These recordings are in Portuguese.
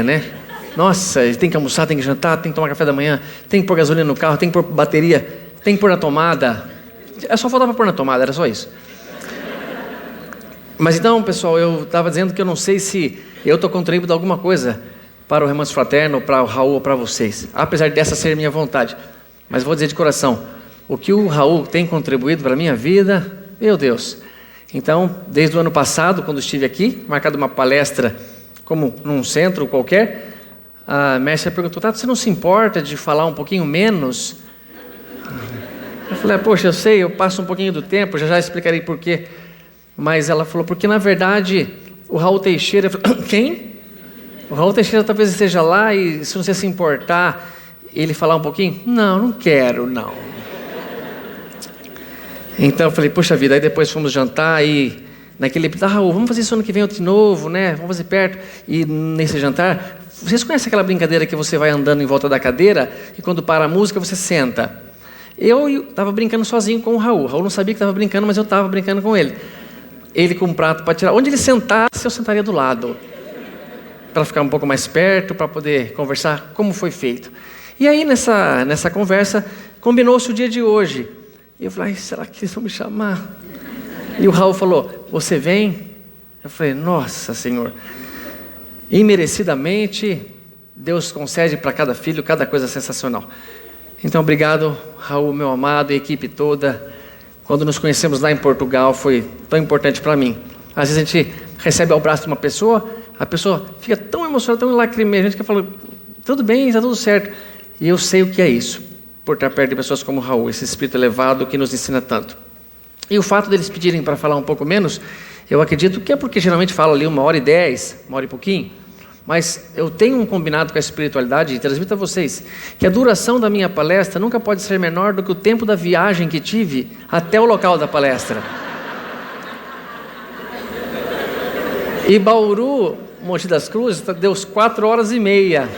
né? Nossa, tem que almoçar, tem que jantar, tem que tomar café da manhã, tem que pôr gasolina no carro, tem que pôr bateria, tem que pôr na tomada. É só faltava pôr na tomada, era só isso. Mas então, pessoal, eu estava dizendo que eu não sei se eu estou contribuindo alguma coisa para o Remanso Fraterno, para o Raul ou para vocês, apesar dessa ser minha vontade. Mas vou dizer de coração, o que o Raul tem contribuído para a minha vida, meu Deus. Então, desde o ano passado, quando estive aqui, marcado uma palestra como num centro qualquer, a Mércia perguntou, Tato, você não se importa de falar um pouquinho menos? Eu falei, poxa, eu sei, eu passo um pouquinho do tempo, já explicarei por quê. Mas ela falou, porque na verdade, o Raul Teixeira... Eu falei, quem? O Raul Teixeira talvez esteja lá e se você se importar, ele falar um pouquinho? Não quero, não. Então eu falei, poxa vida, aí depois fomos jantar e naquele... Raul, vamos fazer isso ano que vem de novo, né? Vamos fazer perto. E nesse jantar, vocês conhecem aquela brincadeira que você vai andando em volta da cadeira e quando para a música você senta? Eu estava brincando sozinho com o Raul. O Raul não sabia que estava brincando, mas eu estava brincando com ele. Ele com um prato para tirar. Onde ele sentasse, eu sentaria do lado. Para ficar um pouco mais perto, para poder conversar como foi feito. E aí, nessa conversa, combinou-se o dia de hoje. E eu falei, será que eles vão me chamar? E o Raul falou, você vem? Eu falei, nossa Senhor. Imerecidamente, Deus concede para cada filho cada coisa sensacional. Então, obrigado, Raul, meu amado, e a equipe toda. Quando nos conhecemos lá em Portugal, foi tão importante para mim. Às vezes a gente recebe ao braço de uma pessoa, a pessoa fica tão emocionada, tão lacrimeira, a gente que fala, tudo bem, está tudo certo. E eu sei o que é isso, por estar perto de pessoas como Raul, esse espírito elevado que nos ensina tanto. E o fato deles pedirem para falar um pouco menos, eu acredito que é porque geralmente falo ali 1h10, 1h e pouquinho, mas eu tenho um combinado com a espiritualidade e transmito a vocês que a duração da minha palestra nunca pode ser menor do que o tempo da viagem que tive até o local da palestra. E Bauru, Monte das Cruzes, deu 4h30.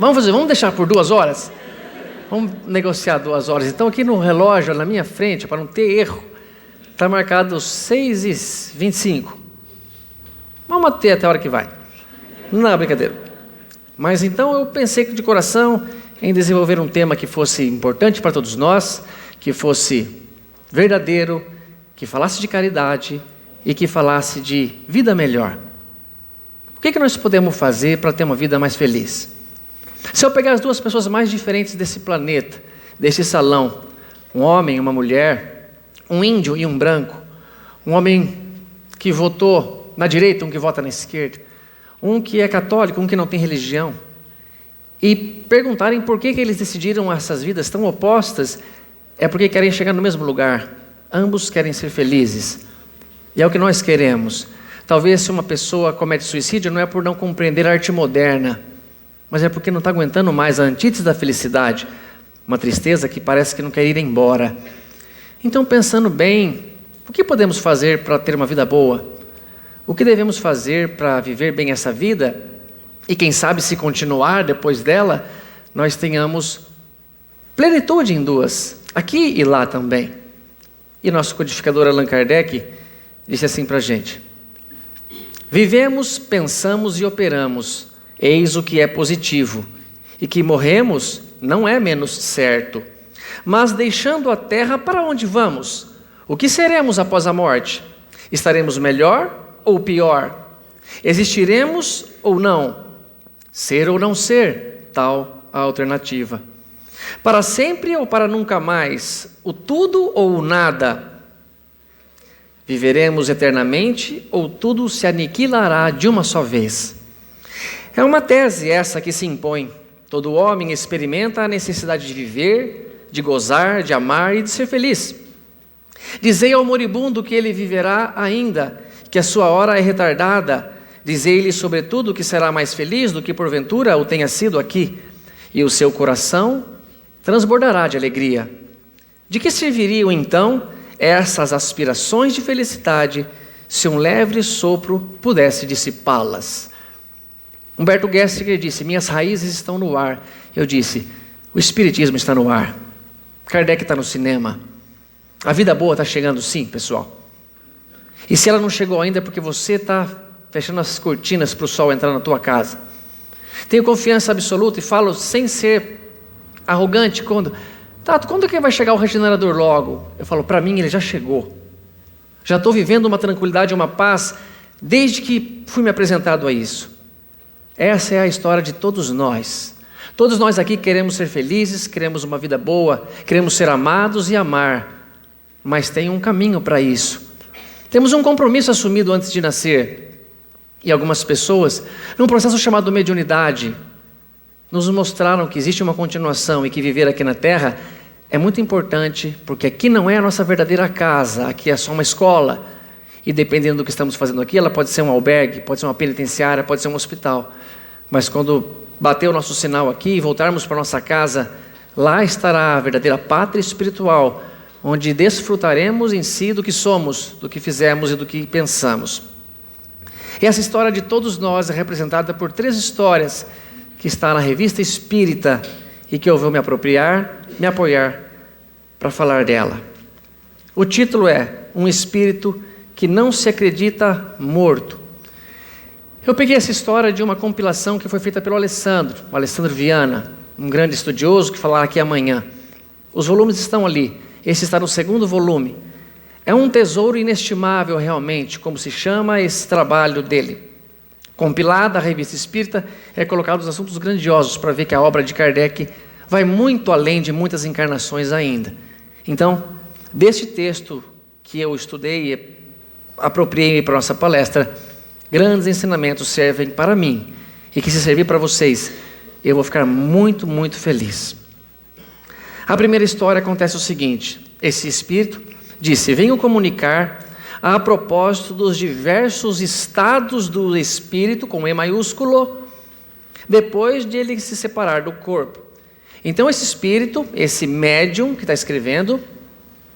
Vamos deixar por 2 horas? Vamos negociar 2 horas. Então aqui no relógio, na minha frente, para não ter erro, está marcado 6h25. Vamos até a hora que vai. Não é brincadeira. Mas então eu pensei de coração em desenvolver um tema que fosse importante para todos nós, que fosse verdadeiro, que falasse de caridade e que falasse de vida melhor. O que nós podemos fazer para ter uma vida mais feliz? Se eu pegar as 2 pessoas mais diferentes desse planeta, desse salão, um homem e uma mulher, um índio e um branco, um homem que votou na direita, um que vota na esquerda, um que é católico, um que não tem religião, e perguntarem por que eles decidiram essas vidas tão opostas, é porque querem chegar no mesmo lugar. Ambos querem ser felizes. E é o que nós queremos. Talvez se uma pessoa comete suicídio, não é por não compreender a arte moderna, mas é porque não está aguentando mais a antítese da felicidade, uma tristeza que parece que não quer ir embora. Então, pensando bem, o que podemos fazer para ter uma vida boa? O que devemos fazer para viver bem essa vida? E quem sabe se continuar depois dela, nós tenhamos plenitude em 2, aqui e lá também. E nosso codificador Allan Kardec disse assim para a gente: vivemos, pensamos e operamos, eis o que é positivo, e que morremos não é menos certo. Mas deixando a terra, para onde vamos? O que seremos após a morte? Estaremos melhor ou pior? Existiremos ou não? Ser ou não ser, tal a alternativa. Para sempre ou para nunca mais? O tudo ou o nada? Viveremos eternamente ou tudo se aniquilará de uma só vez? É uma tese essa que se impõe. Todo homem experimenta a necessidade de viver, de gozar, de amar e de ser feliz. Dizei ao moribundo que ele viverá ainda, que a sua hora é retardada. Dizei-lhe, sobretudo, que será mais feliz do que porventura o tenha sido aqui, e o seu coração transbordará de alegria. De que serviriam, então, essas aspirações de felicidade, se um leve sopro pudesse dissipá-las? Humberto Gessinger disse, minhas raízes estão no ar. Eu disse, o Espiritismo está no ar. Kardec está no cinema. A vida boa está chegando sim, pessoal. E se ela não chegou ainda é porque você está fechando as cortinas para o sol entrar na tua casa. Tenho confiança absoluta e falo sem ser arrogante Tato, quando que vai chegar o regenerador logo? Eu falo, para mim ele já chegou. Já estou vivendo uma tranquilidade, uma paz, desde que fui me apresentado a isso. Essa é a história de todos nós. Todos nós aqui queremos ser felizes, queremos uma vida boa, queremos ser amados e amar. Mas tem um caminho para isso. Temos um compromisso assumido antes de nascer. E algumas pessoas, num processo chamado mediunidade, nos mostraram que existe uma continuação e que viver aqui na Terra é muito importante, porque aqui não é a nossa verdadeira casa, aqui é só uma escola. E dependendo do que estamos fazendo aqui, ela pode ser um albergue, pode ser uma penitenciária, pode ser um hospital. Mas quando bater o nosso sinal aqui e voltarmos para a nossa casa, lá estará a verdadeira pátria espiritual, onde desfrutaremos em si do que somos, do que fizemos e do que pensamos. E essa história de todos nós é representada por 3 histórias que está na Revista Espírita e que eu vou me apropriar, me apoiar para falar dela. O título é Um Espírito que Não Se Acredita Morto. Eu peguei essa história de uma compilação que foi feita pelo o Alessandro Viana, um grande estudioso que falará aqui amanhã. Os volumes estão ali, esse está no 2º volume. É um tesouro inestimável realmente, como se chama esse trabalho dele. Compilada a Revista Espírita, é colocado os assuntos grandiosos para ver que a obra de Kardec vai muito além de muitas encarnações ainda. Então, desse texto que eu estudei e apropriei para a nossa palestra, grandes ensinamentos servem para mim, e que se servir para vocês, eu vou ficar muito, muito feliz. A primeira história acontece o seguinte: esse espírito disse: venho comunicar a propósito dos diversos estados do espírito, com E maiúsculo, depois de ele se separar do corpo. Então esse espírito, esse médium que está escrevendo,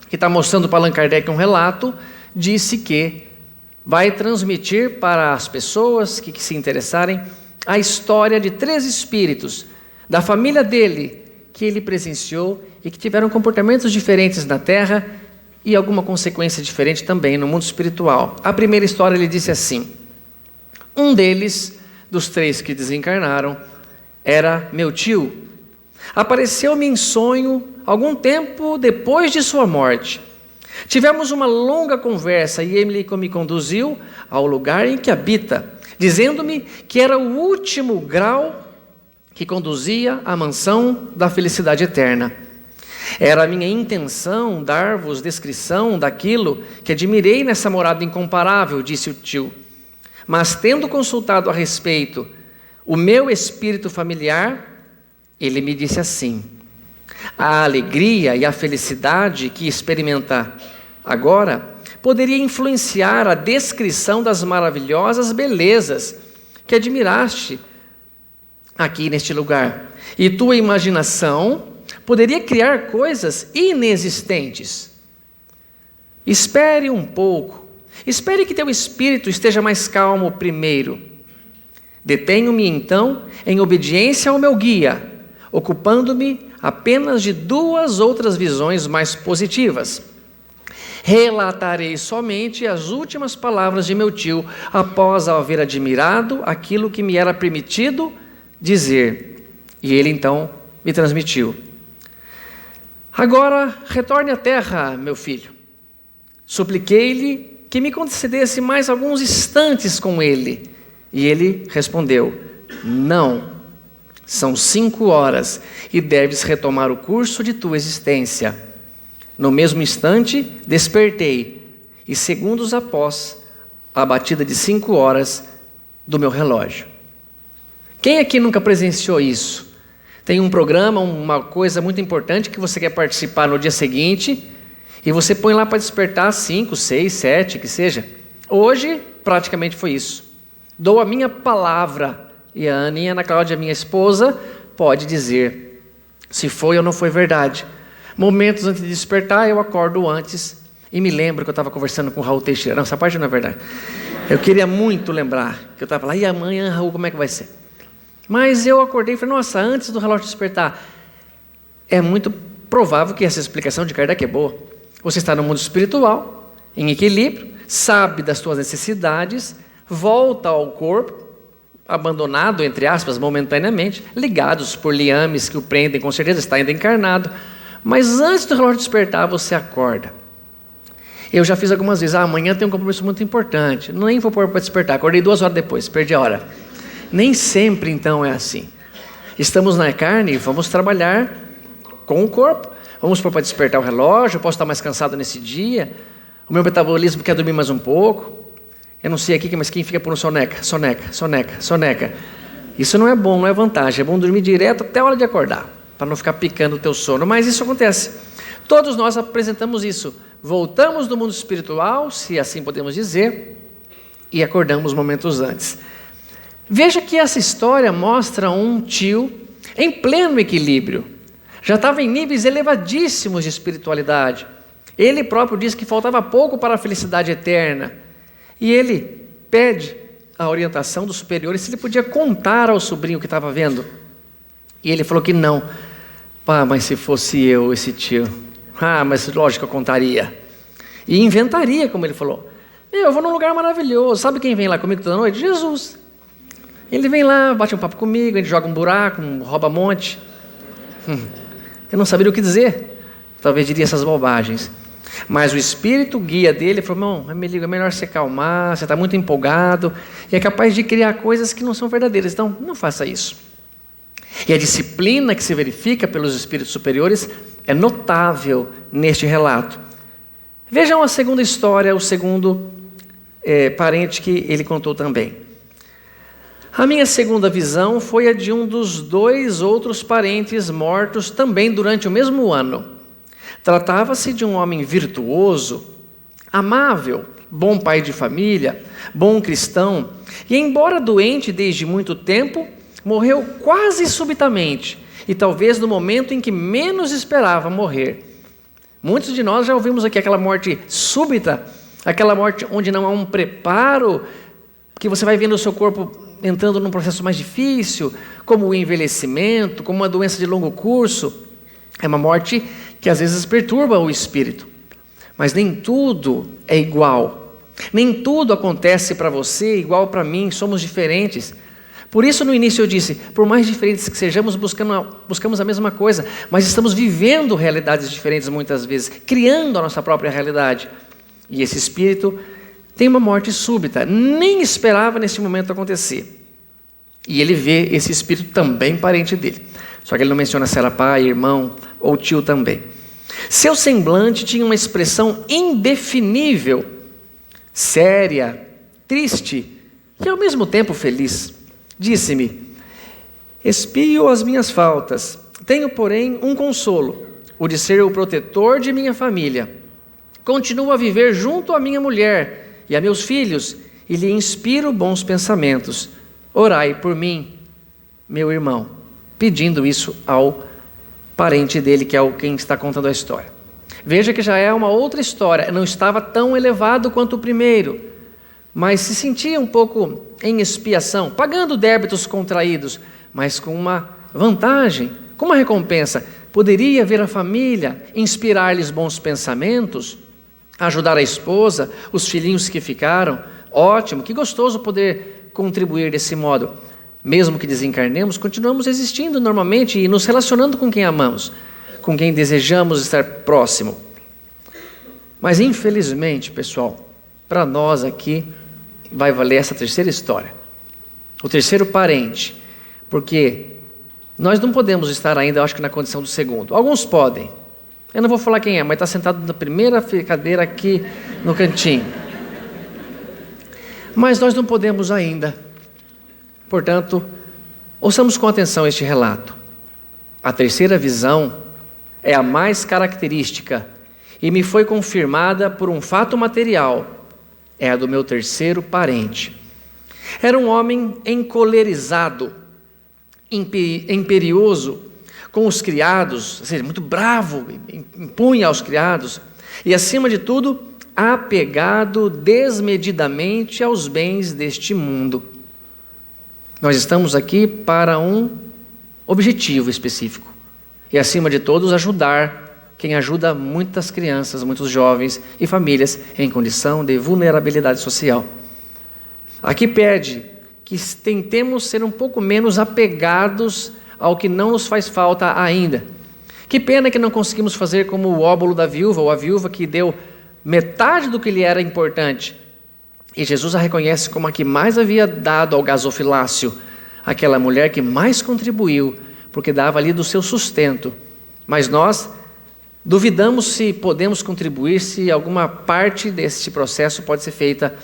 que está mostrando para Allan Kardec um relato, disse que vai transmitir para as pessoas que se interessarem a história de 3 espíritos da família dele, que ele presenciou e que tiveram comportamentos diferentes na Terra e alguma consequência diferente também no mundo espiritual. A primeira história ele disse assim: um deles, dos 3 que desencarnaram, era meu tio. Apareceu-me em sonho algum tempo depois de sua morte. Tivemos uma longa conversa e ele me conduziu ao lugar em que habita, dizendo-me que era o último grau que conduzia à mansão da felicidade eterna. Era a minha intenção dar-vos descrição daquilo que admirei nessa morada incomparável, disse o tio. Mas tendo consultado a respeito o meu espírito familiar, ele me disse assim: a alegria e a felicidade que experimenta agora poderia influenciar a descrição das maravilhosas belezas que admiraste aqui neste lugar. E tua imaginação poderia criar coisas inexistentes. Espere um pouco. Espere que teu espírito esteja mais calmo primeiro. Detenho-me então em obediência ao meu guia, ocupando-me apenas de 2 outras visões mais positivas. Relatarei somente as últimas palavras de meu tio, após haver admirado aquilo que me era permitido dizer. E ele então me transmitiu: agora retorne à terra, meu filho. Supliquei-lhe que me concedesse mais alguns instantes com ele. E ele respondeu: não. São 5 horas e deves retomar o curso de tua existência. No mesmo instante, despertei, e segundos após a batida de 5 horas do meu relógio. Quem aqui nunca presenciou isso? Tem um programa, uma coisa muito importante que você quer participar no dia seguinte, e você põe lá para despertar 5, 6, 7, que seja. Hoje, praticamente foi isso. Dou a minha palavra. E a Aninha, Ana Cláudia, minha esposa, pode dizer se foi ou não foi verdade. Momentos antes de despertar, eu acordo antes e me lembro que eu estava conversando com o Raul Teixeira. Não, essa parte não é verdade. Eu queria muito lembrar que eu estava lá, e amanhã, Raul, como é que vai ser? Mas eu acordei e falei: nossa, antes do relógio despertar. É muito provável que essa explicação de Kardec é boa. Você está no mundo espiritual, em equilíbrio, sabe das suas necessidades, volta ao corpo, abandonado, entre aspas, momentaneamente, ligados por liames que o prendem, com certeza está ainda encarnado, mas antes do relógio despertar, você acorda. Eu já fiz algumas vezes, amanhã tem um compromisso muito importante, nem vou pôr para despertar, acordei 2 horas depois, perdi a hora. Nem sempre então é assim. Estamos na carne e vamos trabalhar com o corpo, vamos pôr para despertar o relógio, eu posso estar mais cansado nesse dia, o meu metabolismo quer dormir mais um pouco, eu não sei aqui, mas quem fica por soneca. Isso não é bom, não é vantagem, é bom dormir direto até a hora de acordar, para não ficar picando o teu sono, mas isso acontece. Todos nós apresentamos isso, voltamos do mundo espiritual, se assim podemos dizer, e acordamos momentos antes. Veja que essa história mostra um tio em pleno equilíbrio, já estava em níveis elevadíssimos de espiritualidade, ele próprio disse que faltava pouco para a felicidade eterna, e ele pede a orientação dos superiores se ele podia contar ao sobrinho o que estava vendo, e ele falou que não. Mas se fosse eu, esse tio, mas lógico eu contaria, e inventaria, como ele falou. Eu vou num lugar maravilhoso, sabe quem vem lá comigo toda noite? Jesus. Ele vem lá, bate um papo comigo, a gente joga um buraco, rouba monte. Eu não saberia o que dizer, talvez diria essas bobagens, mas o espírito guia dele falou: irmão, é melhor você acalmar, você está muito empolgado, e é capaz de criar coisas que não são verdadeiras, então não faça isso. E a disciplina que se verifica pelos espíritos superiores é notável neste relato. Vejam a segunda história, o segundo parente que ele contou também. A minha segunda visão foi a de um dos 2 outros parentes mortos também durante o mesmo ano. Tratava-se de um homem virtuoso, amável, bom pai de família, bom cristão, e embora doente desde muito tempo, morreu quase subitamente, e talvez no momento em que menos esperava morrer. Muitos de nós já ouvimos aqui aquela morte súbita, aquela morte onde não há um preparo, que você vai vendo o seu corpo entrando num processo mais difícil, como o envelhecimento, como uma doença de longo curso. É uma morte que às vezes perturba o espírito, mas nem tudo é igual, nem tudo acontece para você igual para mim, somos diferentes. Por isso no início eu disse, por mais diferentes que sejamos, buscamos a mesma coisa, mas estamos vivendo realidades diferentes muitas vezes, criando a nossa própria realidade. E esse espírito tem uma morte súbita, nem esperava nesse momento acontecer. E ele vê esse espírito também parente dele, só que ele não menciona se era pai, irmão ou tio também. Seu semblante tinha uma expressão indefinível, séria, triste e ao mesmo tempo feliz. Disse-me: expio as minhas faltas, tenho porém um consolo, o de ser o protetor de minha família. Continuo a viver junto à minha mulher e a meus filhos e lhe inspiro bons pensamentos. Orai por mim, meu irmão, pedindo isso ao parente dele, que é quem está contando a história. Veja que já é uma outra história, não estava tão elevado quanto o primeiro, mas se sentia um pouco em expiação, pagando débitos contraídos, mas com uma vantagem, com uma recompensa. Poderia ver a família, inspirar-lhes bons pensamentos, ajudar a esposa, os filhinhos que ficaram. Ótimo, que gostoso poder contribuir desse modo. Mesmo que desencarnemos, continuamos existindo normalmente e nos relacionando com quem amamos, com quem desejamos estar próximo. Mas infelizmente, pessoal, para nós aqui vai valer essa terceira história, o terceiro parente, porque nós não podemos estar ainda, eu acho que na condição do segundo. Alguns podem, eu não vou falar quem é, mas está sentado na primeira cadeira aqui no cantinho. Mas nós não podemos ainda. Portanto, ouçamos com atenção este relato. A terceira visão é a mais característica e me foi confirmada por um fato material. É a do meu terceiro parente. Era um homem encolerizado, imperioso, com os criados, ou seja, muito bravo, impunha aos criados, e acima de tudo, apegado desmedidamente aos bens deste mundo. Nós estamos aqui para um objetivo específico, e acima de todos, ajudar quem ajuda muitas crianças, muitos jovens e famílias em condição de vulnerabilidade social. Aqui pede que tentemos ser um pouco menos apegados ao que não nos faz falta ainda. Que pena que não conseguimos fazer como o óbolo da viúva, ou a viúva que deu metade do que lhe era importante. E Jesus a reconhece como a que mais havia dado ao gasofilácio, aquela mulher que mais contribuiu, porque dava ali do seu sustento. Mas nós duvidamos se podemos contribuir, se alguma parte desse processo pode ser feita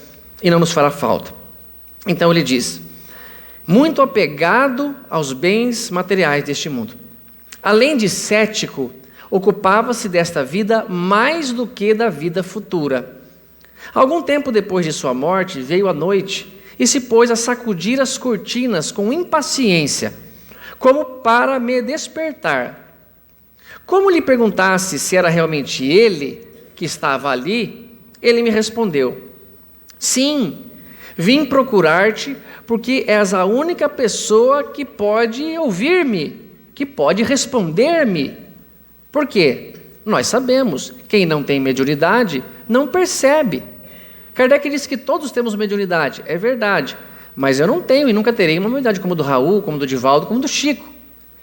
e não nos fará falta. Então ele diz: muito apegado aos bens materiais deste mundo. Além de cético, ocupava-se desta vida mais do que da vida futura. Algum tempo depois de sua morte, veio a noite e se pôs a sacudir as cortinas com impaciência, como para me despertar. Como lhe perguntasse se era realmente ele que estava ali, ele me respondeu: sim, vim procurar-te porque és a única pessoa que pode ouvir-me, que pode responder-me. Por quê? Nós sabemos, quem não tem mediunidade não percebe. Kardec disse que todos temos mediunidade, é verdade, mas eu não tenho e nunca terei uma mediunidade como do Raul, como do Divaldo, como do Chico.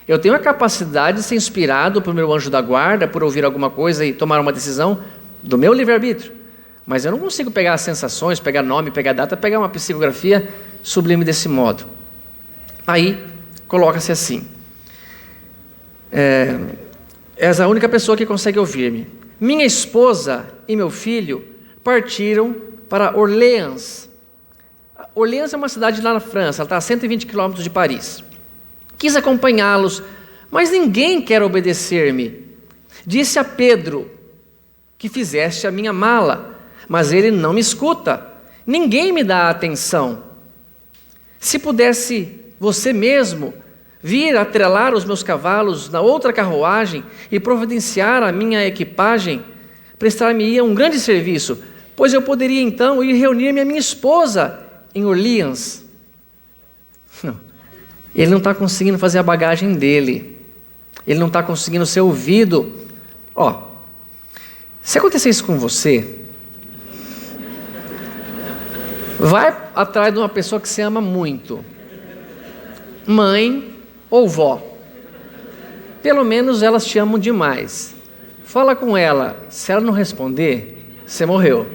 Eu tenho a capacidade de ser inspirado por meu anjo da guarda, por ouvir alguma coisa e tomar uma decisão do meu livre-arbítrio, mas eu não consigo pegar as sensações, pegar nome, pegar data, pegar uma psicografia sublime desse modo. Aí, coloca-se assim: és a única pessoa que consegue ouvir-me. Minha esposa e meu filho partiram para Orléans. Orléans é uma cidade lá na França, ela está a 120 quilômetros de Paris. Quis acompanhá-los, mas ninguém quer obedecer-me. Disse a Pedro que fizeste a minha mala, mas ele não me escuta. Ninguém me dá atenção. Se pudesse você mesmo vir atrelar os meus cavalos na outra carruagem e providenciar a minha equipagem, prestar-me-ia um grande serviço, pois eu poderia então ir reunir-me a minha esposa em Orléans. Não. Ele não está conseguindo fazer a bagagem dele. Ele não está conseguindo ser ouvido. Se acontecer isso com você, vai atrás de uma pessoa que você ama muito. Mãe ou vó. Pelo menos elas te amam demais. Fala com ela. Se ela não responder, você morreu.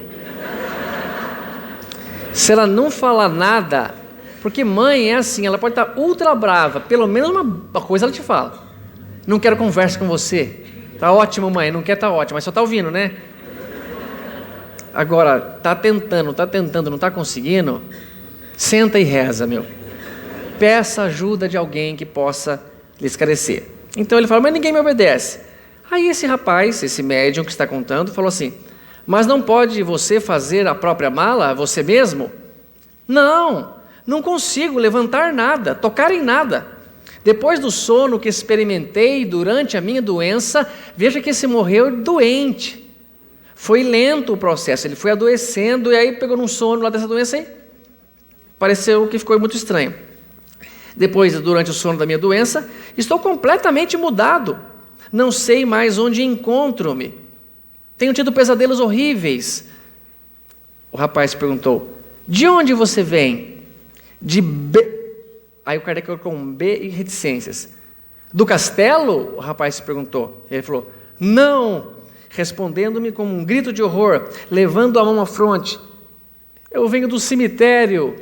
Se ela não falar nada, porque mãe é assim, ela pode estar ultra brava, pelo menos uma coisa ela te fala. Não quero conversa com você. Tá ótimo, mãe, não quer, tá ótimo, mas só tá ouvindo, né? Agora, tá tentando, não tá conseguindo, senta e reza, meu. Peça ajuda de alguém que possa lhe esclarecer. Então ele fala: mas ninguém me obedece. Aí esse rapaz, esse médium que está contando, falou assim: mas não pode você fazer a própria mala, você mesmo? Não consigo levantar nada, tocar em nada. Depois do sono que experimentei durante a minha doença, veja que esse morreu doente. Foi lento o processo, ele foi adoecendo e aí pegou num sono lá dessa doença e pareceu que ficou muito estranho. Depois, durante o sono da minha doença, estou completamente mudado. Não sei mais onde encontro-me. Tenho tido pesadelos horríveis. O rapaz perguntou: de onde você vem? De B. Aí o Kardec colocou um B e reticências. Do castelo? O rapaz se perguntou. Ele falou: não. Respondendo-me com um grito de horror, levando a mão à fronte: eu venho do cemitério.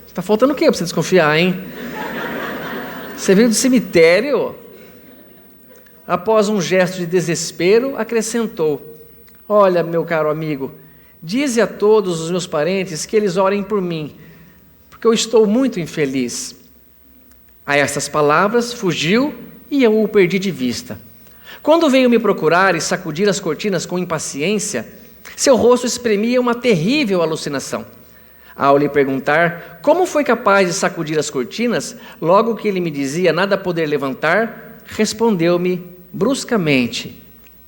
Está faltando o quê para você desconfiar, hein? Você veio do cemitério? Após um gesto de desespero, acrescentou: olha, meu caro amigo, dize a todos os meus parentes que eles orem por mim, porque eu estou muito infeliz. A estas palavras fugiu e eu o perdi de vista. Quando veio me procurar e sacudir as cortinas com impaciência, seu rosto exprimia uma terrível alucinação. Ao lhe perguntar como foi capaz de sacudir as cortinas, logo que ele me dizia nada poder levantar, respondeu-me bruscamente: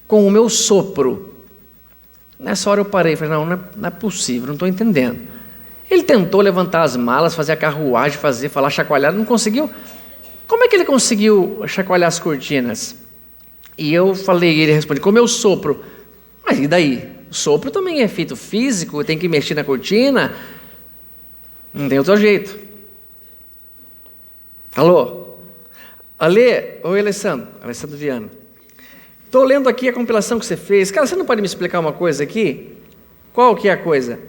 com o meu sopro. Nessa hora eu parei e falei: não é possível, não estou entendendo. Ele tentou levantar as malas, fazer a carruagem, falar chacoalhar, não conseguiu. Como é que ele conseguiu chacoalhar as cortinas? E eu falei, ele respondeu: com o meu sopro. Mas e daí? Sopro também é efeito físico, tem que mexer na cortina. Não tem outro jeito. Alô? Oi, Alessandro Viana. Estou lendo aqui a compilação que você fez. Cara, você não pode me explicar uma coisa aqui? Qual que é a coisa?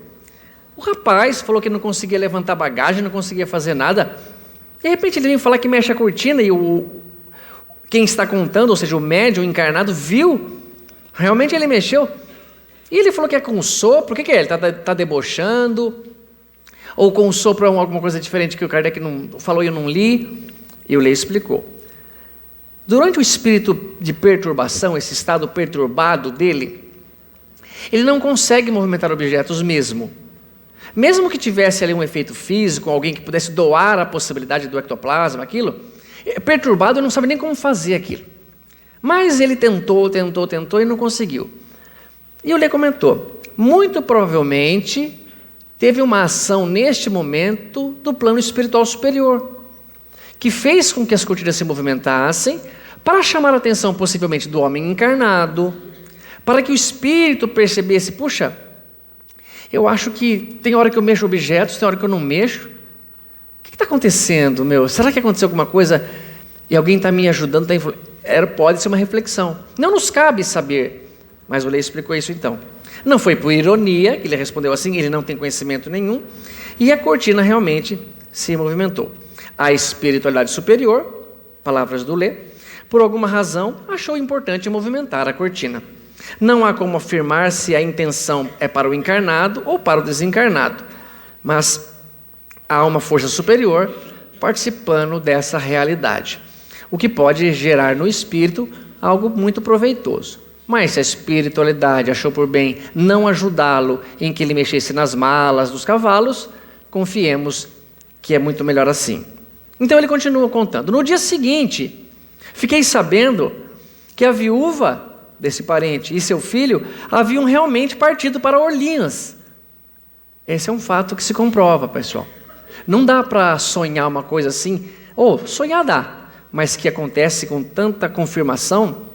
O rapaz falou que não conseguia levantar bagagem, não conseguia fazer nada. De repente ele veio falar que mexe a cortina e quem está contando, ou seja, o médium encarnado, viu. Realmente ele mexeu. E ele falou que é com sopro. O que é? Ele está debochando? Ou com sopro é alguma coisa diferente que o Kardec não falou e eu não li? E o Lê explicou. Durante o espírito de perturbação, esse estado perturbado dele, ele não consegue movimentar objetos mesmo. Mesmo que tivesse ali um efeito físico, alguém que pudesse doar a possibilidade do ectoplasma, aquilo, perturbado, não sabe nem como fazer aquilo. Mas ele tentou e não conseguiu. E o Lê comentou, muito provavelmente teve uma ação neste momento do plano espiritual superior, que fez com que as cortinas se movimentassem para chamar a atenção possivelmente do homem encarnado, para que o espírito percebesse, puxa, eu acho que tem hora que eu mexo objetos, tem hora que eu não mexo. O que está acontecendo, meu? Será que aconteceu alguma coisa e alguém está me ajudando? Pode ser uma reflexão. Não nos cabe saber, mas o Lê explicou isso então. Não foi por ironia que ele respondeu assim, ele não tem conhecimento nenhum, e a cortina realmente se movimentou. A espiritualidade superior, palavras do Lê, por alguma razão achou importante movimentar a cortina. Não há como afirmar se a intenção é para o encarnado ou para o desencarnado, mas há uma força superior participando dessa realidade, o que pode gerar no espírito algo muito proveitoso. Mas se a espiritualidade achou por bem não ajudá-lo em que ele mexesse nas malas dos cavalos, confiemos que é muito melhor assim. Então ele continua contando. No dia seguinte, fiquei sabendo que a viúva desse parente e seu filho haviam realmente partido para Orlinhas. Esse é um fato que se comprova, pessoal. Não dá para sonhar uma coisa assim, sonhar dá, mas que acontece com tanta confirmação,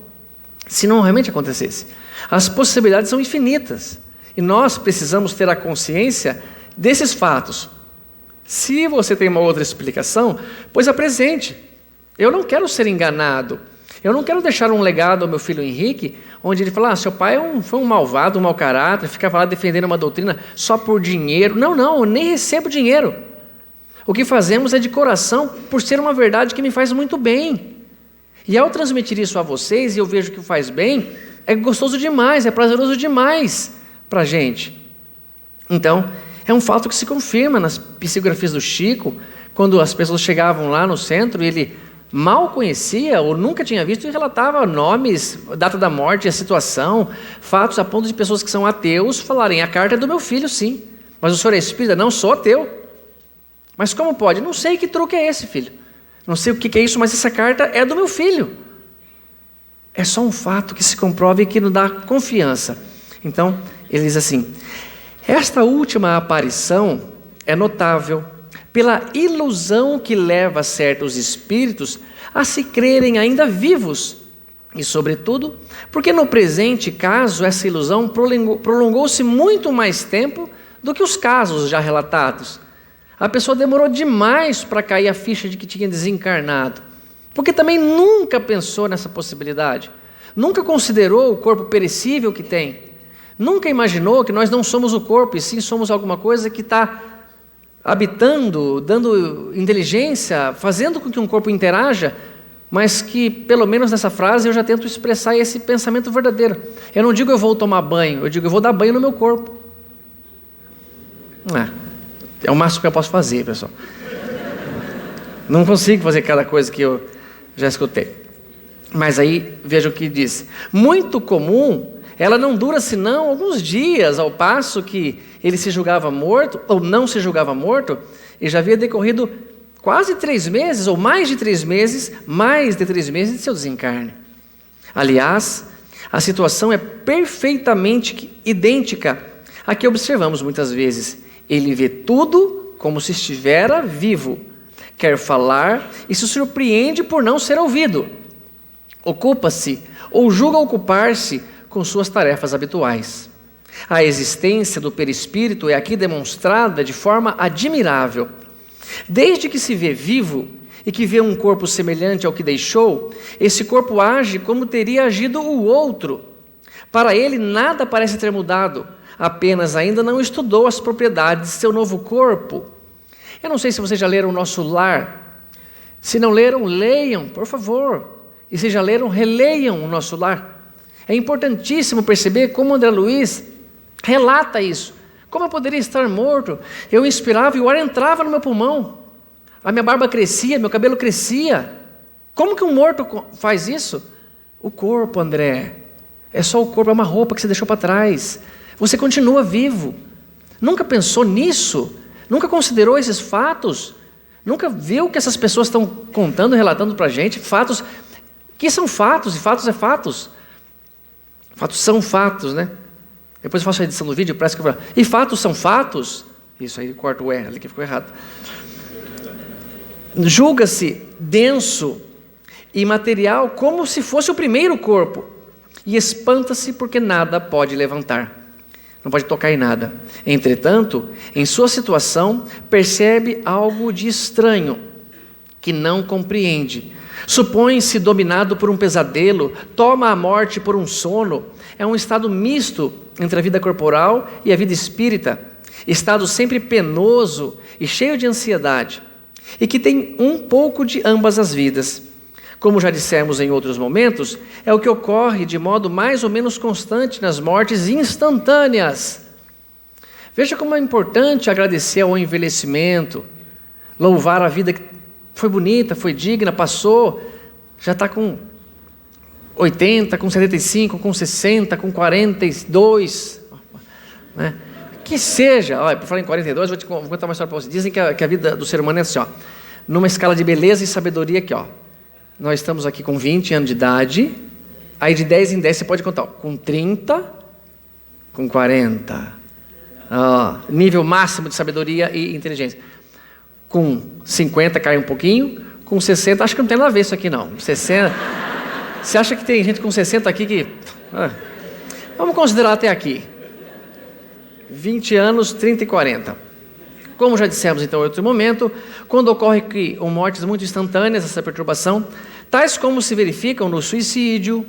se não realmente acontecesse. As possibilidades são infinitas, e nós precisamos ter a consciência desses fatos. Se você tem uma outra explicação, pois apresente. Eu não quero ser enganado. Eu não quero deixar um legado ao meu filho Henrique, onde ele fala, seu pai foi um malvado, um mau caráter, ficava lá defendendo uma doutrina só por dinheiro. Não, eu nem recebo dinheiro. O que fazemos é de coração, por ser uma verdade que me faz muito bem. E ao transmitir isso a vocês, e eu vejo que faz bem, é gostoso demais, é prazeroso demais para a gente. Então, é um fato que se confirma nas psicografias do Chico, quando as pessoas chegavam lá no centro e ele mal conhecia ou nunca tinha visto e relatava nomes, data da morte, a situação, fatos a ponto de pessoas que são ateus falarem, a carta é do meu filho, sim. Mas o senhor é espírita? Não, sou ateu. Mas como pode? Não sei que truque é esse, filho. Não sei o que é isso, mas essa carta é do meu filho. É só um fato que se comprova e que nos dá confiança. Então, ele diz assim, esta última aparição é notável pela ilusão que leva certos espíritos a se crerem ainda vivos. E, sobretudo, porque no presente caso essa ilusão prolongou-se muito mais tempo do que os casos já relatados. A pessoa demorou demais para cair a ficha de que tinha desencarnado, porque também nunca pensou nessa possibilidade, nunca considerou o corpo perecível que tem, nunca imaginou que nós não somos o corpo, e sim somos alguma coisa que está habitando, dando inteligência, fazendo com que um corpo interaja, mas que, pelo menos nessa frase, eu já tento expressar esse pensamento verdadeiro. Eu não digo eu vou tomar banho, eu digo eu vou dar banho no meu corpo. É o máximo que eu posso fazer, pessoal. Não consigo fazer cada coisa que eu já escutei. Mas aí, veja o que diz. Muito comum, ela não dura senão alguns dias, ao passo que ele se julgava morto, ou não se julgava morto, e já havia decorrido quase 3 meses, ou mais de 3 meses, de seu desencarne. Aliás, a situação é perfeitamente idêntica à que observamos muitas vezes. Ele vê tudo como se estivera vivo, quer falar e se surpreende por não ser ouvido. Ocupa-se ou julga ocupar-se com suas tarefas habituais. A existência do perispírito é aqui demonstrada de forma admirável. Desde que se vê vivo e que vê um corpo semelhante ao que deixou, esse corpo age como teria agido o outro. Para ele, nada parece ter mudado, apenas ainda não estudou as propriedades de seu novo corpo. Eu não sei se vocês já leram O Nosso Lar. Se não leram, leiam, por favor. E se já leram, releiam O Nosso Lar. É importantíssimo perceber como André Luiz relata isso. Como eu poderia estar morto? Eu inspirava e o ar entrava no meu pulmão. A minha barba crescia, meu cabelo crescia. Como que um morto faz isso? O corpo, André. É só o corpo, é uma roupa que você deixou para trás. Você continua vivo. Nunca pensou nisso? Nunca considerou esses fatos? Nunca viu que essas pessoas estão contando, relatando para a gente? Fatos que são fatos, e fatos é fatos. Fatos são fatos, né? Depois eu faço a edição do vídeo, parece que eu falo, e fatos são fatos? Isso aí, corta o R ali que ficou errado. Julga-se denso e material como se fosse o primeiro corpo, e espanta-se porque nada pode levantar. Não pode tocar em nada. Entretanto, em sua situação, percebe algo de estranho, que não compreende. Supõe-se dominado por um pesadelo, toma a morte por um sono. É um estado misto entre a vida corporal e a vida espírita. Estado sempre penoso e cheio de ansiedade. E que tem um pouco de ambas as vidas. Como já dissemos em outros momentos, é o que ocorre de modo mais ou menos constante nas mortes instantâneas. Veja como é importante agradecer ao envelhecimento, louvar a vida que foi bonita, foi digna, passou, já está com 80, com 75, com 60, com 42, né? Que seja, olha, por falar em 42, vou contar uma história para vocês. Dizem que a vida do ser humano é assim, ó, numa escala de beleza e sabedoria aqui, ó. Nós estamos aqui com 20 anos de idade, aí de 10 em 10 você pode contar, ó, com 30, com 40, ó, nível máximo de sabedoria e inteligência. Com 50 cai um pouquinho, com 60, acho que não tem nada a ver isso aqui não, 60, você acha que tem gente com 60 aqui que... vamos considerar até aqui, 20 anos, 30 e 40. Como já dissemos então em outro momento, quando ocorre mortes muito instantâneas, essa perturbação, tais como se verificam no suicídio,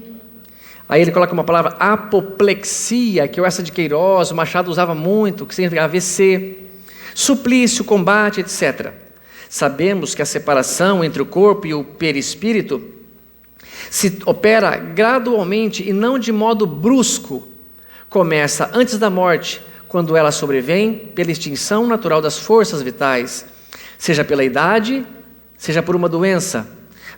aí ele coloca uma palavra apoplexia, que é essa de Queiroz, o Machado usava muito, que significa AVC, suplício, combate, etc. Sabemos que a separação entre o corpo e o perispírito se opera gradualmente e não de modo brusco. Começa antes da morte, quando ela sobrevém pela extinção natural das forças vitais, seja pela idade, seja por uma doença,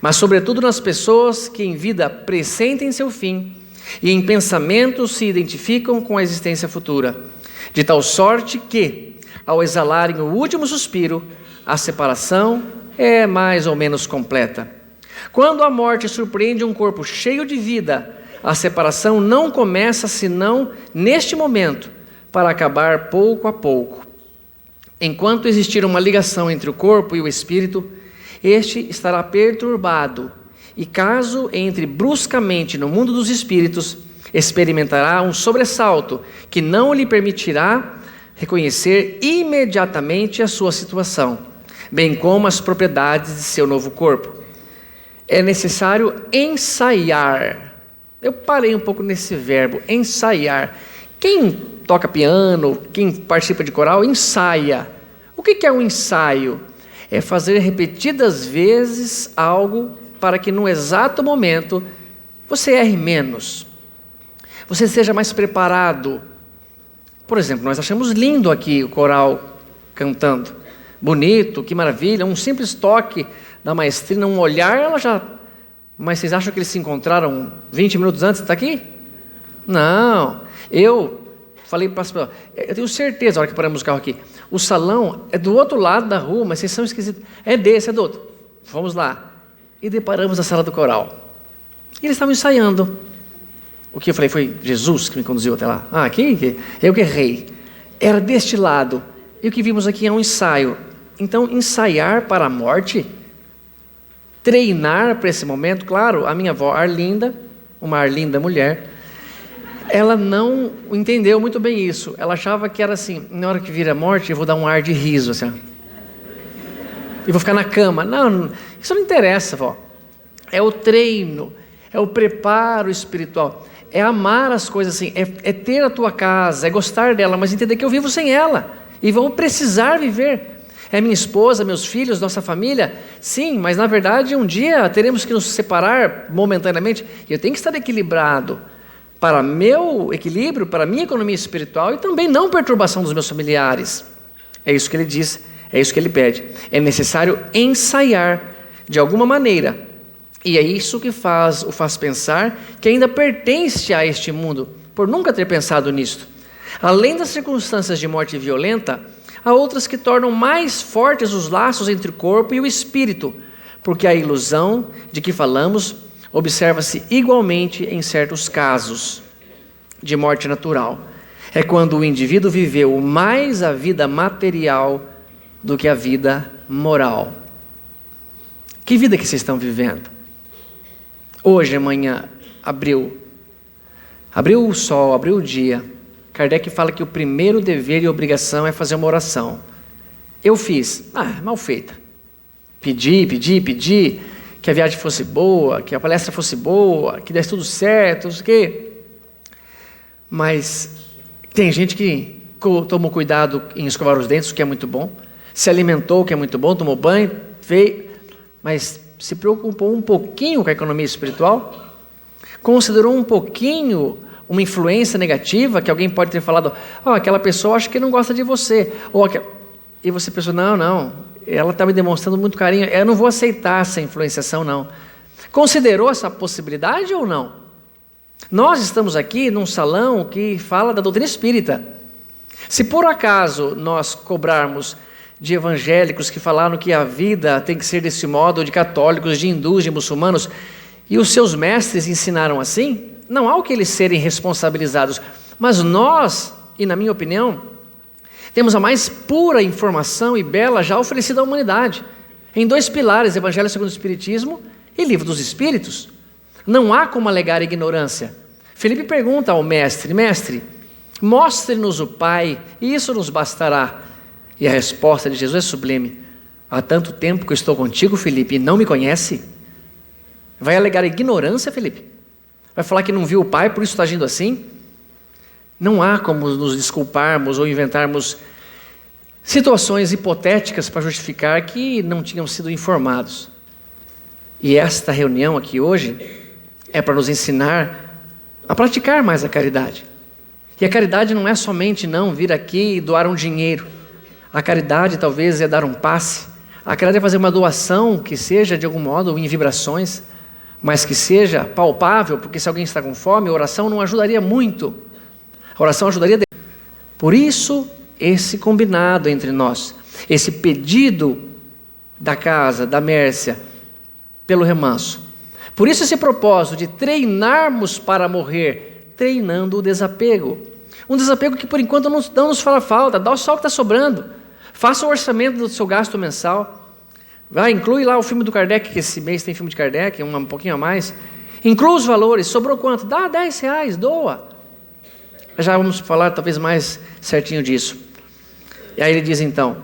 mas sobretudo nas pessoas que em vida pressentem seu fim e em pensamento se identificam com a existência futura, de tal sorte que, ao exalarem o último suspiro, a separação é mais ou menos completa. Quando a morte surpreende um corpo cheio de vida, a separação não começa senão neste momento, para acabar pouco a pouco. Enquanto existir uma ligação entre o corpo e o espírito, este estará perturbado, e caso entre bruscamente no mundo dos espíritos, experimentará um sobressalto que não lhe permitirá reconhecer imediatamente a sua situação, bem como as propriedades de seu novo corpo. É necessário ensaiar. Eu parei um pouco nesse verbo, ensaiar. Quem toca piano, quem participa de coral, ensaia. O que é um ensaio? É fazer repetidas vezes algo para que no exato momento você erre menos, você seja mais preparado. Por exemplo, nós achamos lindo aqui o coral cantando, bonito, que maravilha, um simples toque da maestrina, um olhar, ela já... Mas vocês acham que eles se encontraram 20 minutos antes de estar aqui? Não, eu falei para as pessoas, eu tenho certeza, a hora que paramos o carro aqui, o salão é do outro lado da rua, mas vocês são esquisitos. É desse, é do outro. Fomos lá e deparamos a sala do coral. E eles estavam ensaiando. O que eu falei foi Jesus que me conduziu até lá. Aqui? Eu que errei. Era deste lado. E o que vimos aqui é um ensaio. Então, ensaiar para a morte, treinar para esse momento, claro, a minha avó Arlinda, uma Arlinda mulher, Ela não entendeu muito bem isso. Ela achava que era assim, na hora que vira a morte, eu vou dar um ar de riso, assim, e vou ficar na cama. Não, isso não interessa, vó. É o treino, é o preparo espiritual, é amar as coisas assim, é ter a tua casa, é gostar dela, mas entender que eu vivo sem ela, e vou precisar viver. É minha esposa, meus filhos, nossa família, sim, mas na verdade um dia teremos que nos separar momentaneamente, e eu tenho que estar equilibrado para meu equilíbrio, para minha economia espiritual, e também não perturbação dos meus familiares. É isso que ele diz, é isso que ele pede. É necessário ensaiar de alguma maneira, e é isso que o faz pensar que ainda pertence a este mundo, por nunca ter pensado nisto. Além das circunstâncias de morte violenta, há outras que tornam mais fortes os laços entre o corpo e o espírito, porque a ilusão de que falamos observa-se igualmente em certos casos de morte natural. É quando o indivíduo viveu mais a vida material do que a vida moral. Que vida que vocês estão vivendo? Hoje, amanhã, abriu o sol, abriu o dia. Kardec fala que o primeiro dever e obrigação é fazer uma oração. Eu fiz, mal feita. Pedi, que a viagem fosse boa, que a palestra fosse boa, que desse tudo certo, não sei o quê. Mas tem gente que tomou cuidado em escovar os dentes, o que é muito bom, se alimentou, o que é muito bom, tomou banho, veio, mas se preocupou um pouquinho com a economia espiritual, considerou um pouquinho uma influência negativa, que alguém pode ter falado, aquela pessoa acha que não gosta de você, e você pensou, não, ela está me demonstrando muito carinho, eu não vou aceitar essa influenciação, não. Considerou essa possibilidade ou não? Nós estamos aqui num salão que fala da doutrina espírita. Se por acaso nós cobrarmos de evangélicos que falaram que a vida tem que ser desse modo, de católicos, de hindus, de muçulmanos, e os seus mestres ensinaram assim, não há o que eles serem responsabilizados, mas nós, e na minha opinião, temos a mais pura informação e bela já oferecida à humanidade, em 2 pilares, Evangelho segundo o Espiritismo e Livro dos Espíritos. Não há como alegar ignorância. Felipe pergunta ao mestre, mostre-nos o Pai, e isso nos bastará. E a resposta de Jesus é sublime. Há tanto tempo que eu estou contigo, Felipe, e não me conhece? Vai alegar ignorância, Felipe? Vai falar que não viu o Pai, por isso está agindo assim? Não há como nos desculparmos ou inventarmos situações hipotéticas para justificar que não tinham sido informados. E esta reunião aqui hoje é para nos ensinar a praticar mais a caridade. E a caridade não é somente não vir aqui e doar um dinheiro. A caridade talvez é dar um passe. A caridade é fazer uma doação que seja de algum modo em vibrações, mas que seja palpável, porque se alguém está com fome, a oração não ajudaria muito. A oração ajudaria. Por isso, esse combinado entre nós, esse pedido da casa, da Mércia, pelo remanso. Por isso esse propósito de treinarmos para morrer, treinando o desapego. Um desapego que por enquanto não nos fala falta, dá só o que está sobrando. Faça o orçamento do seu gasto mensal. Inclui lá o filme do Kardec, que esse mês tem filme de Kardec, um pouquinho a mais. Inclua os valores, sobrou quanto? Dá R$10, doa. Já vamos falar talvez mais certinho disso. E aí ele diz então,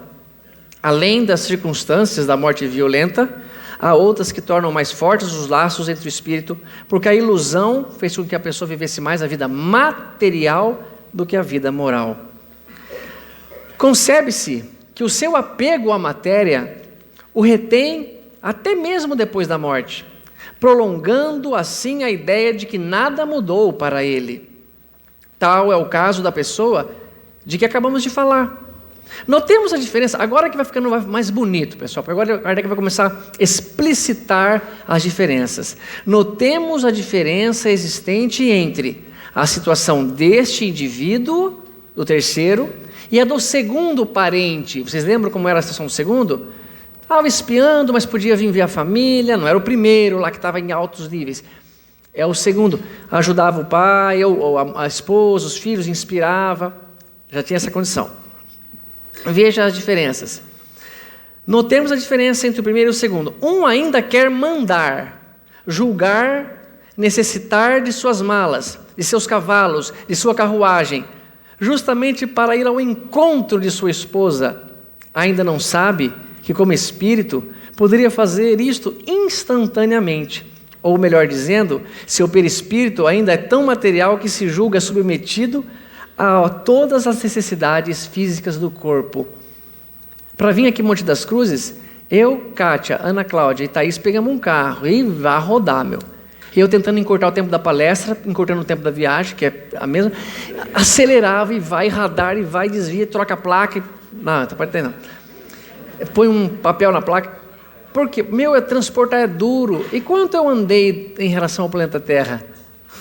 além das circunstâncias da morte violenta, há outras que tornam mais fortes os laços entre o espírito, porque a ilusão fez com que a pessoa vivesse mais a vida material do que a vida moral. Concebe-se que o seu apego à matéria o retém até mesmo depois da morte, prolongando assim a ideia de que nada mudou para ele. Tal é o caso da pessoa de que acabamos de falar. Notemos a diferença, agora que vai ficando mais bonito, pessoal, porque agora Kardec vai começar a explicitar as diferenças. Notemos a diferença existente entre a situação deste indivíduo, do terceiro, e a do segundo parente. Vocês lembram como era a situação do segundo? Estava espiando, mas podia vir ver a família, não era o primeiro lá que estava em altos níveis. É o segundo, ajudava o pai, ou a esposa, os filhos, inspirava, já tinha essa condição. Veja as diferenças. Notemos a diferença entre o primeiro e o segundo. Um ainda quer mandar, julgar, necessitar de suas malas, de seus cavalos, de sua carruagem, justamente para ir ao encontro de sua esposa, ainda não sabe que, como espírito, poderia fazer isto instantaneamente. Ou melhor dizendo, seu perispírito ainda é tão material que se julga submetido a todas as necessidades físicas do corpo. Para vir aqui em Monte das Cruzes, eu, Kátia, Ana Cláudia e Thaís pegamos um carro e vai rodar, meu. E eu tentando encurtar o tempo da palestra, encurtando o tempo da viagem, que é a mesma, acelerava e vai, radar e vai, desvia, troca a placa. Não, tá parte não. Põe um papel na placa. Porque, transportar é duro. E quanto eu andei em relação ao planeta Terra?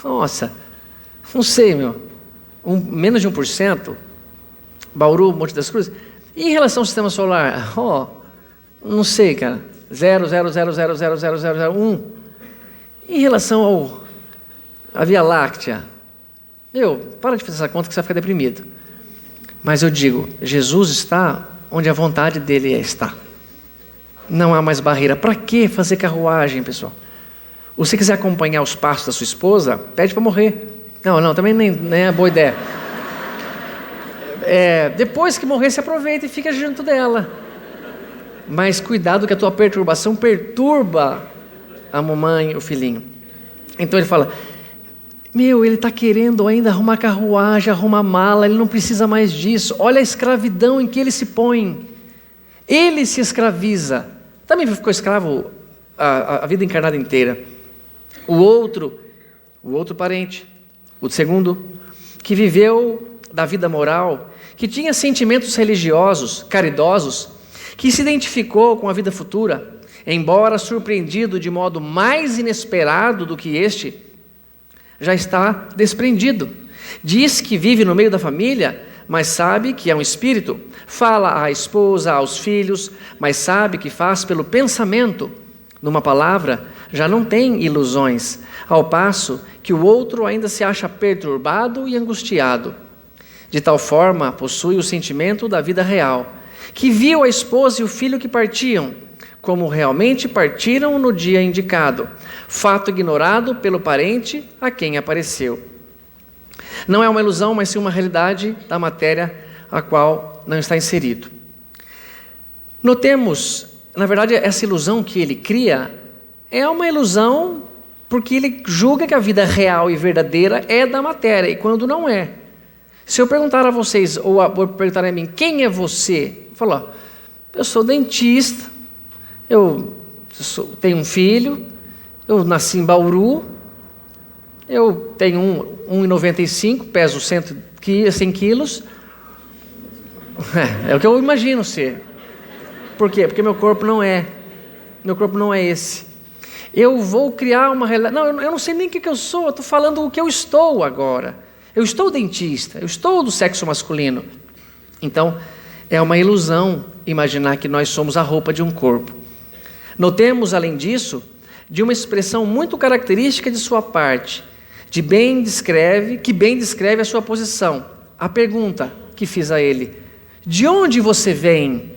Nossa, não sei, menos de 1%. Bauru, Monte das Cruzes. E em relação ao sistema solar? Não sei, cara. 0,0000001. Em relação à Via Láctea, para de fazer essa conta que você vai ficar deprimido. Mas eu digo, Jesus está onde a vontade dele está. Não há mais barreira. Para que fazer carruagem, pessoal? Ou se quiser acompanhar os passos da sua esposa, pede para morrer. Não, também nem é boa ideia. Depois que morrer, se aproveita e fica junto dela. Mas cuidado que a tua perturbação perturba a mamãe, o filhinho. Então ele fala, ele está querendo ainda arrumar carruagem, arrumar mala, ele não precisa mais disso. Olha a escravidão em que ele se põe. Ele se escraviza. Também ficou escravo a vida encarnada inteira. O outro parente, o segundo, que viveu da vida moral, que tinha sentimentos religiosos, caridosos, que se identificou com a vida futura, embora surpreendido de modo mais inesperado do que este, já está desprendido. Diz que vive no meio da família, mas sabe que é um espírito. Fala à esposa, aos filhos, mas sabe que faz pelo pensamento. Numa palavra, já não tem ilusões, ao passo que o outro ainda se acha perturbado e angustiado. De tal forma, possui o sentimento da vida real, que viu a esposa e o filho que partiam, como realmente partiram no dia indicado, fato ignorado pelo parente a quem apareceu. Não é uma ilusão, mas sim uma realidade da matéria a qual não está inserido. Notemos, na verdade, essa ilusão que ele cria é uma ilusão porque ele julga que a vida real e verdadeira é da matéria, e quando não é. Se eu perguntar a vocês, ou perguntar a mim, quem é você? Falar, eu sou dentista, eu tenho um filho, eu nasci em Bauru, eu tenho 1,95, peso 100 quilos. É o que eu imagino ser. Por quê? Porque meu corpo não é esse. Eu vou criar uma realidade. Não, eu não sei nem o que eu sou, eu estou falando o que eu estou agora. Eu estou dentista, eu estou do sexo masculino. Então, é uma ilusão imaginar que nós somos a roupa de um corpo. Notemos, além disso, de uma expressão muito característica de sua parte, que bem descreve a sua posição. A pergunta que fiz a ele, de onde você vem?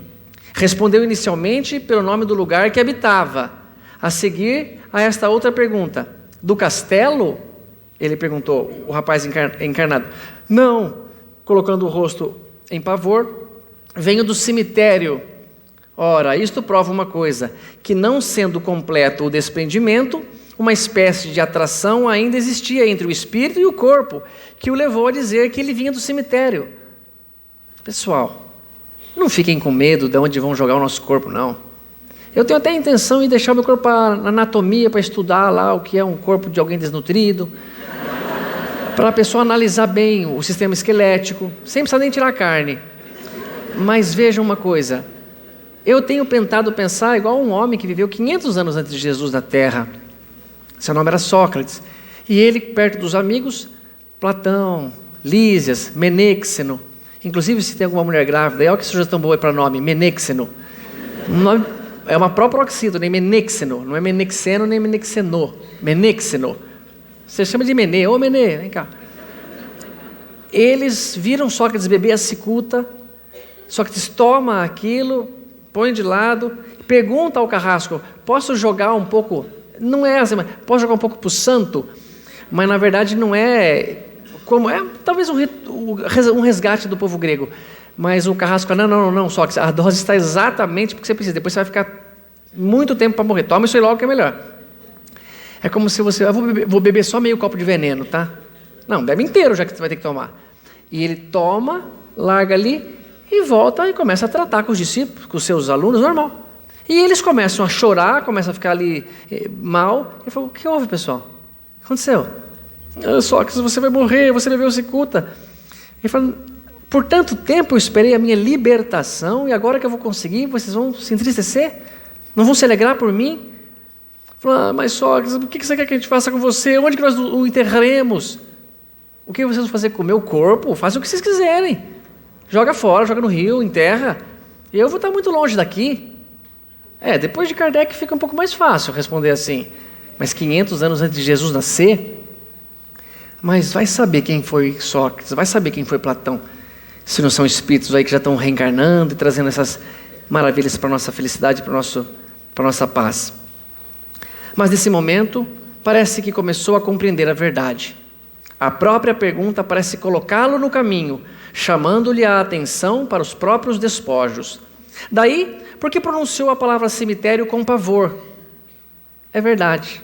Respondeu inicialmente pelo nome do lugar que habitava. A seguir a esta outra pergunta, do castelo? Ele perguntou, o rapaz encarnado. Não, colocando o rosto em pavor, venho do cemitério. Ora, isto prova uma coisa, que não sendo completo o desprendimento, uma espécie de atração ainda existia entre o espírito e o corpo, que o levou a dizer que ele vinha do cemitério. Pessoal, não fiquem com medo de onde vão jogar o nosso corpo, não. Eu tenho até a intenção de deixar o meu corpo na anatomia para estudar lá o que é um corpo de alguém desnutrido, para a pessoa analisar bem o sistema esquelético, sem precisar nem tirar a carne. Mas vejam uma coisa, eu tenho tentado pensar igual um homem que viveu 500 anos antes de Jesus na Terra. Seu nome era Sócrates. E ele, perto dos amigos, Platão, Lísias, Menexeno. Inclusive, se tem alguma mulher grávida, olha que sugestão boa para nome, Menexeno. É uma própria oxítono, Menexeno. Não é Menexeno nem Menexeno. Menexeno. Você chama de Menê. Ô Menê, vem cá. Eles viram Sócrates beber a cicuta. Sócrates toma aquilo, põe de lado, pergunta ao carrasco, posso jogar um pouco Não é assim, pode jogar um pouco para o santo, mas na verdade não é como é talvez um resgate do povo grego. Mas o Carrasco fala, não, só que a dose está exatamente porque você precisa, depois você vai ficar muito tempo para morrer, toma isso aí logo que é melhor. É como se você, vou beber só meio copo de veneno, tá? Não, bebe inteiro já que você vai ter que tomar. E ele toma, larga ali e volta e começa a tratar com os discípulos, com os seus alunos, normal. E eles começam a chorar, começam a ficar ali mal. Ele falou, o que houve, pessoal? O que aconteceu? Só que você vai morrer, você bebeu cicuta. Ele falou, por tanto tempo eu esperei a minha libertação e agora que eu vou conseguir, vocês vão se entristecer? Não vão se alegrar por mim? Falou, mas Sócrates, o que você quer que a gente faça com você? Onde que nós o enterraremos? O que vocês vão fazer com o meu corpo? Façam o que vocês quiserem. Joga fora, joga no rio, enterra. E eu vou estar muito longe daqui. Depois de Kardec fica um pouco mais fácil responder assim. Mas 500 anos antes de Jesus nascer? Mas vai saber quem foi Sócrates, vai saber quem foi Platão. Se não são espíritos aí que já estão reencarnando e trazendo essas maravilhas para a nossa felicidade, para a nossa paz. Mas nesse momento, parece que começou a compreender a verdade. A própria pergunta parece colocá-lo no caminho, chamando-lhe a atenção para os próprios despojos. Daí, porque pronunciou a palavra cemitério com pavor. É verdade.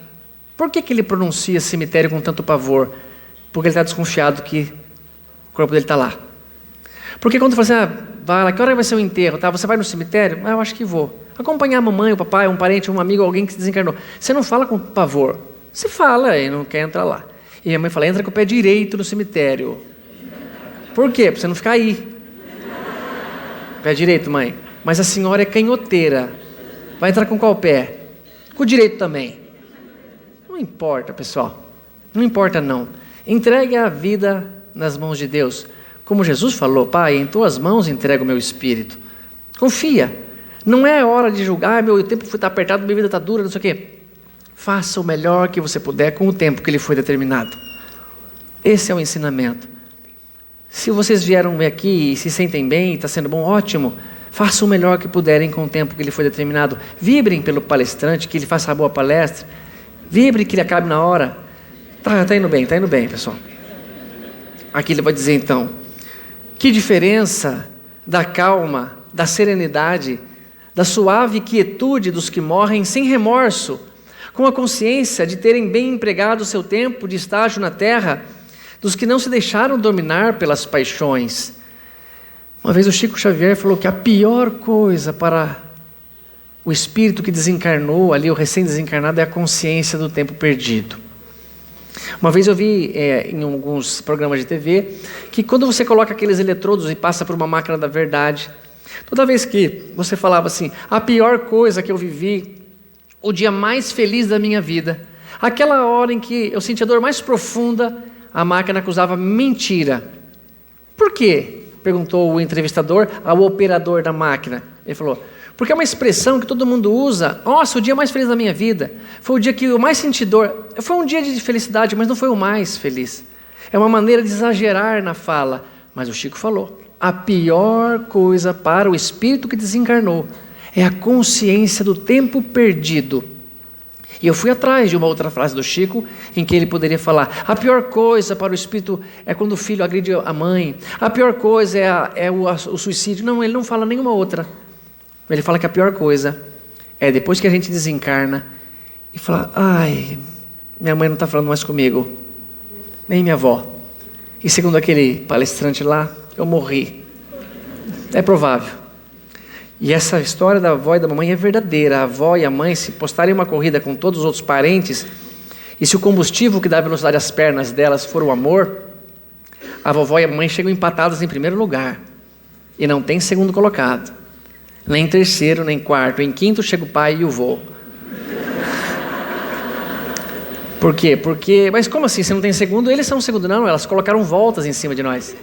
Por que ele pronuncia cemitério com tanto pavor? Porque ele está desconfiado que o corpo dele está lá. Porque quando fala assim, vai lá, que hora vai ser o enterro? Tá? Você vai no cemitério? Eu acho que vou. Acompanhar a mamãe, o papai, um parente, um amigo, alguém que se desencarnou. Você não fala com pavor. Você fala e não quer entrar lá. E minha mãe fala, entra com o pé direito no cemitério. Por quê? Para você não ficar aí. Pé direito, mãe. Mas a senhora é canhoteira. Vai entrar com qual pé? Com o direito também. Não importa, pessoal. Não importa, não. Entregue a vida nas mãos de Deus. Como Jesus falou, Pai, em tuas mãos entrego o meu espírito. Confia. Não é hora de julgar, meu tempo está apertado, minha vida está dura, não sei o quê. Faça o melhor que você puder com o tempo que lhe foi determinado. Esse é o ensinamento. Se vocês vieram aqui e se sentem bem, está sendo bom, ótimo. Façam o melhor que puderem com o tempo que lhe foi determinado. Vibrem pelo palestrante, que ele faça a boa palestra. Vibre que ele acabe na hora. Está indo bem, pessoal. Aqui ele vai dizer então, que diferença da calma, da serenidade, da suave quietude dos que morrem sem remorso, com a consciência de terem bem empregado o seu tempo de estágio na terra, dos que não se deixaram dominar pelas paixões. Uma vez o Chico Xavier falou que a pior coisa para o espírito que desencarnou, ali o recém-desencarnado, é a consciência do tempo perdido. Uma vez eu vi em alguns programas de TV que quando você coloca aqueles eletrodos e passa por uma máquina da verdade, toda vez que você falava assim, a pior coisa que eu vivi, o dia mais feliz da minha vida, aquela hora em que eu senti a dor mais profunda, a máquina acusava mentira. Por quê? Perguntou o entrevistador ao operador da máquina. Ele falou, porque é uma expressão que todo mundo usa. Nossa, o dia mais feliz da minha vida. Foi o dia que eu mais senti dor. Foi um dia de felicidade, mas não foi o mais feliz. É uma maneira de exagerar na fala. Mas o Chico falou, a pior coisa para o espírito que desencarnou é a consciência do tempo perdido. E eu fui atrás de uma outra frase do Chico, em que ele poderia falar, a pior coisa para o espírito é quando o filho agride a mãe. A pior coisa é o suicídio. Não, ele não fala nenhuma outra. Ele fala que a pior coisa é depois que a gente desencarna e fala, ai, minha mãe não está falando mais comigo, nem minha avó. E segundo aquele palestrante lá, eu morri. É provável. E essa história da avó e da mamãe é verdadeira. A avó e a mãe, se postarem uma corrida com todos os outros parentes, e se o combustível que dá velocidade às pernas delas for o amor, a vovó e a mãe chegam empatadas em primeiro lugar. E não tem segundo colocado. Nem terceiro, nem quarto. Em quinto chega o pai e o vô. Por quê? Porque, mas como assim? Se não tem segundo, eles são segundo. Não, elas colocaram voltas em cima de nós.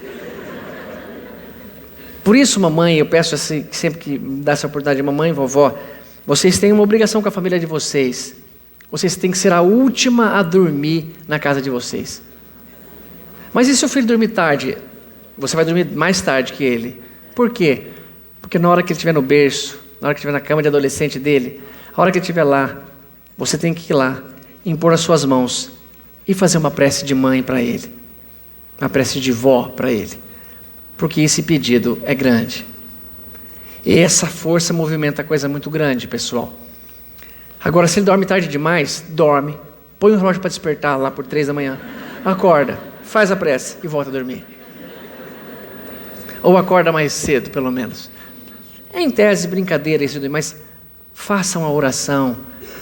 Por isso, mamãe, eu peço assim, sempre que dá essa oportunidade, mamãe, vovó, vocês têm uma obrigação com a família de vocês. Vocês têm que ser a última a dormir na casa de vocês. Mas e se o filho dormir tarde? Você vai dormir mais tarde que ele. Por quê? Porque na hora que ele estiver no berço, na hora que estiver na cama de adolescente dele, a hora que ele estiver lá, você tem que ir lá, impor as suas mãos e fazer uma prece de mãe para ele, uma prece de vó para ele, porque esse pedido é grande. E essa força movimenta coisa muito grande, pessoal. Agora, se ele dorme tarde demais, dorme, põe um relógio para despertar lá por 3 da manhã, acorda, faz a prece e volta a dormir. Ou acorda mais cedo, pelo menos. É em tese brincadeira isso, mas façam a oração,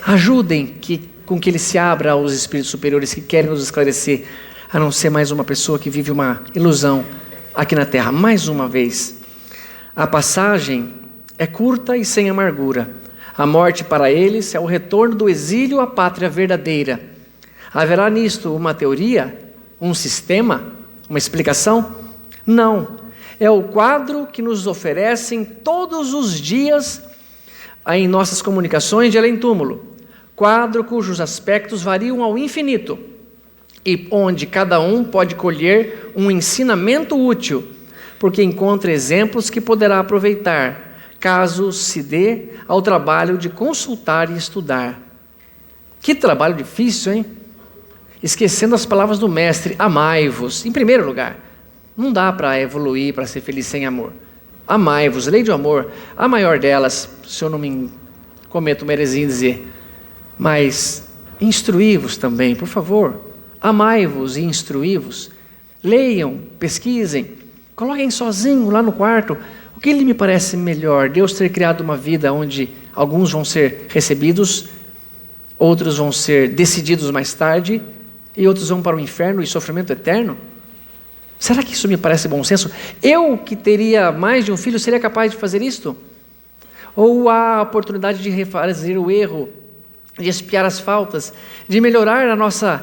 ajudem com que ele se abra aos espíritos superiores que querem nos esclarecer, a não ser mais uma pessoa que vive uma ilusão aqui na Terra. Mais uma vez, a passagem é curta e sem amargura. A morte para eles é o retorno do exílio à pátria verdadeira. Haverá nisto uma teoria, um sistema, uma explicação? Não. É o quadro que nos oferecem todos os dias em nossas comunicações de além-túmulo. Quadro cujos aspectos variam ao infinito e onde cada um pode colher um ensinamento útil, porque encontra exemplos que poderá aproveitar, caso se dê ao trabalho de consultar e estudar. Que trabalho difícil, hein? Esquecendo as palavras do mestre, amai-vos, em primeiro lugar. Não dá para evoluir, para ser feliz sem amor. Amai-vos, lei do amor, a maior delas, se eu não me cometo uma heresia em dizer, mas instruí-vos também, por favor. Amai-vos e instruí-vos. Leiam, pesquisem, coloquem sozinho lá no quarto. O que lhe me parece melhor? Deus ter criado uma vida onde alguns vão ser recebidos, outros vão ser decididos mais tarde, e outros vão para o inferno e sofrimento eterno? Será que isso me parece bom senso? Eu, que teria mais de um filho, seria capaz de fazer isto? Ou há a oportunidade de refazer o erro, de expiar as faltas, de melhorar as nossas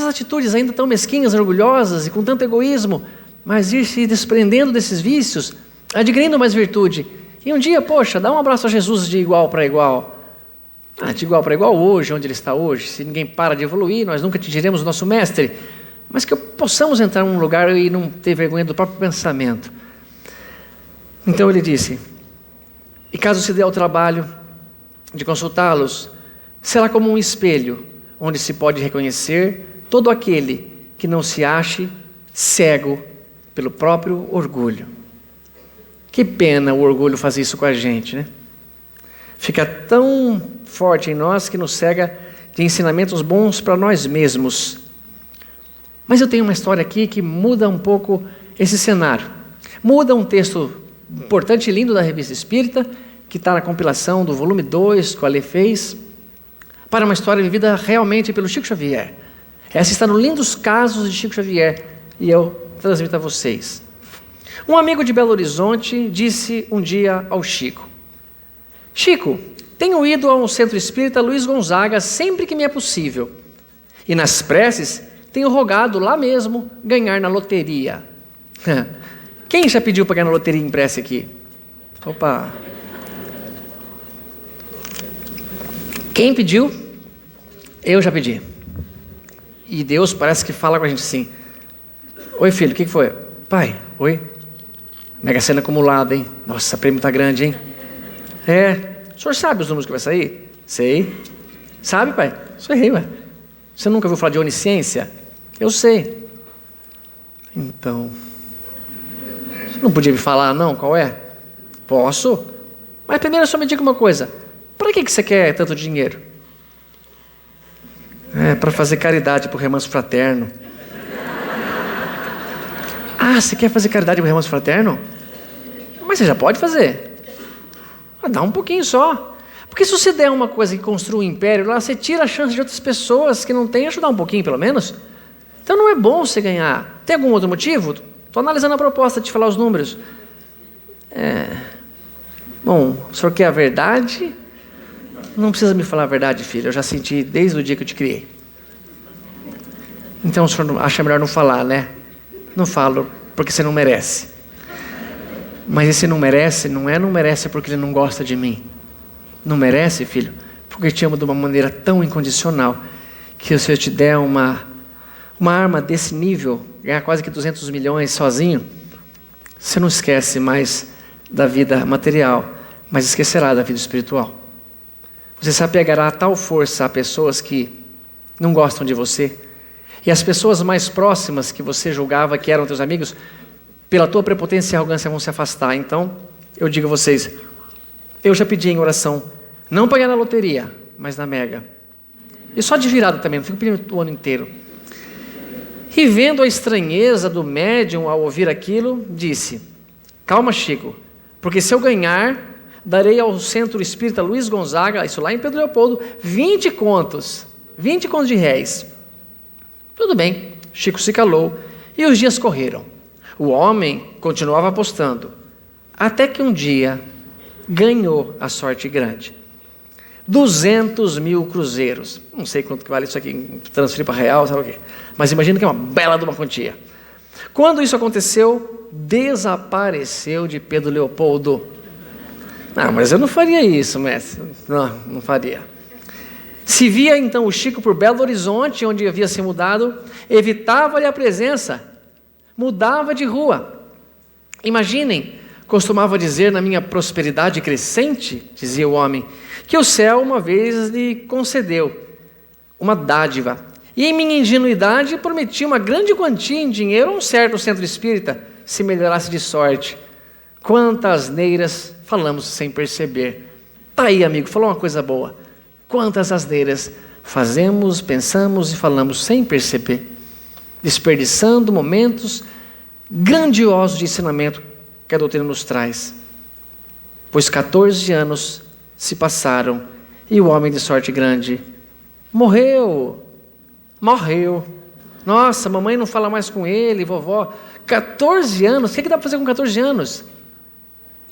atitudes ainda tão mesquinhas, orgulhosas e com tanto egoísmo, mas ir se desprendendo desses vícios, adquirindo mais virtude. E um dia, poxa, dá um abraço a Jesus de igual para igual. De igual para igual hoje, onde ele está hoje. Se ninguém para de evoluir, nós nunca atingiremos o nosso mestre. Mas que possamos entrar num lugar e não ter vergonha do próprio pensamento. Então ele disse, e caso se dê ao trabalho de consultá-los, será como um espelho, onde se pode reconhecer todo aquele que não se ache cego pelo próprio orgulho. Que pena o orgulho fazer isso com a gente, né? Fica tão forte em nós que nos cega de ensinamentos bons para nós mesmos. Mas eu tenho uma história aqui que muda um pouco esse cenário. Muda um texto importante e lindo da Revista Espírita, que está na compilação do volume 2, que o Ale fez, para uma história vivida realmente pelo Chico Xavier. Essa está no Lindos Casos de Chico Xavier, e eu transmito a vocês. Um amigo de Belo Horizonte disse um dia ao Chico, Chico, tenho ido ao Centro Espírita Luiz Gonzaga sempre que me é possível, e nas preces tenho rogado lá mesmo ganhar na loteria. Quem já pediu para ganhar na loteria em prece aqui? Opa! Quem pediu? Eu já pedi. E Deus parece que fala com a gente assim, oi filho, o que foi? Pai, oi? Mega Sena acumulada, hein? Nossa, o prêmio tá grande, hein? O senhor sabe os números que vai sair? Sei. Sabe, pai? Sei, ué. Você nunca ouviu falar de onisciência? Eu sei. Então, você não podia me falar não, qual é? Posso? Mas primeiro só me diga uma coisa, para que você quer tanto dinheiro? Para fazer caridade para o Remanso Fraterno. Você quer fazer caridade para o Remanso Fraterno? Mas você já pode fazer. Dá um pouquinho só. Porque se você der uma coisa que construa um império lá, você tira a chance de outras pessoas que não têm, ajudar um pouquinho pelo menos. Então não é bom você ganhar. Tem algum outro motivo? Estou analisando a proposta de te falar os números. Bom, o senhor quer a verdade? Não precisa me falar a verdade, filho. Eu já senti desde o dia que eu te criei. Então o senhor acha melhor não falar, né? Não falo, porque você não merece. Mas esse não merece, não merece porque ele não gosta de mim. Não merece, filho, porque te amo de uma maneira tão incondicional, que se eu te der uma arma desse nível, ganhar quase que 200 milhões sozinho, você não esquece mais da vida material, mas esquecerá da vida espiritual. Você se apegará a tal força a pessoas que não gostam de você. E as pessoas mais próximas que você julgava que eram teus amigos, pela tua prepotência e arrogância vão se afastar. Então, eu digo a vocês, eu já pedi em oração, não pagar na loteria, mas na Mega. E só de virada também, não fico pedindo o ano inteiro. E vendo a estranheza do médium ao ouvir aquilo, disse, calma, Chico, porque se eu ganhar, darei ao Centro Espírita Luiz Gonzaga, isso lá em Pedro Leopoldo, 20 contos de réis. Tudo bem, Chico se calou e os dias correram. O homem continuava apostando, até que um dia ganhou a sorte grande. 200 mil cruzeiros. Não sei quanto que vale isso aqui, transferir para real, sabe o quê? Mas imagina que é uma bela de uma quantia. Quando isso aconteceu, desapareceu de Pedro Leopoldo. Não, mas eu não faria isso, mestre. Não faria. Se via então o Chico por Belo Horizonte, onde havia se mudado, evitava-lhe a presença, mudava de rua. Imaginem, costumava dizer na minha prosperidade crescente, dizia o homem, que o céu uma vez lhe concedeu uma dádiva. E em minha ingenuidade prometia uma grande quantia em dinheiro a um certo centro espírita, se melhorasse de sorte. Quantas asneiras falamos sem perceber. Tá aí, amigo, falou uma coisa boa. Quantas asneiras fazemos, pensamos e falamos sem perceber, desperdiçando momentos grandiosos de ensinamento que a doutrina nos traz. Pois 14 anos se passaram e o homem de sorte grande morreu. Nossa, mamãe não fala mais com ele, vovó. 14 anos, o que dá para fazer com 14 anos?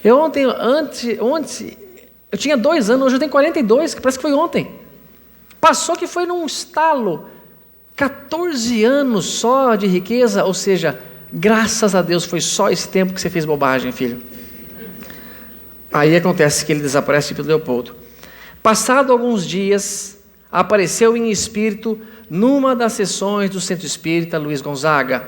Ontem, eu tinha 2 anos, hoje eu tenho 42, que parece que foi ontem. Passou que foi num estalo. 14 anos só de riqueza, ou seja, graças a Deus foi só esse tempo que você fez bobagem, filho. Aí acontece que ele desaparece de Pedro Leopoldo. Passado alguns dias, apareceu em espírito numa das sessões do Centro Espírita Luiz Gonzaga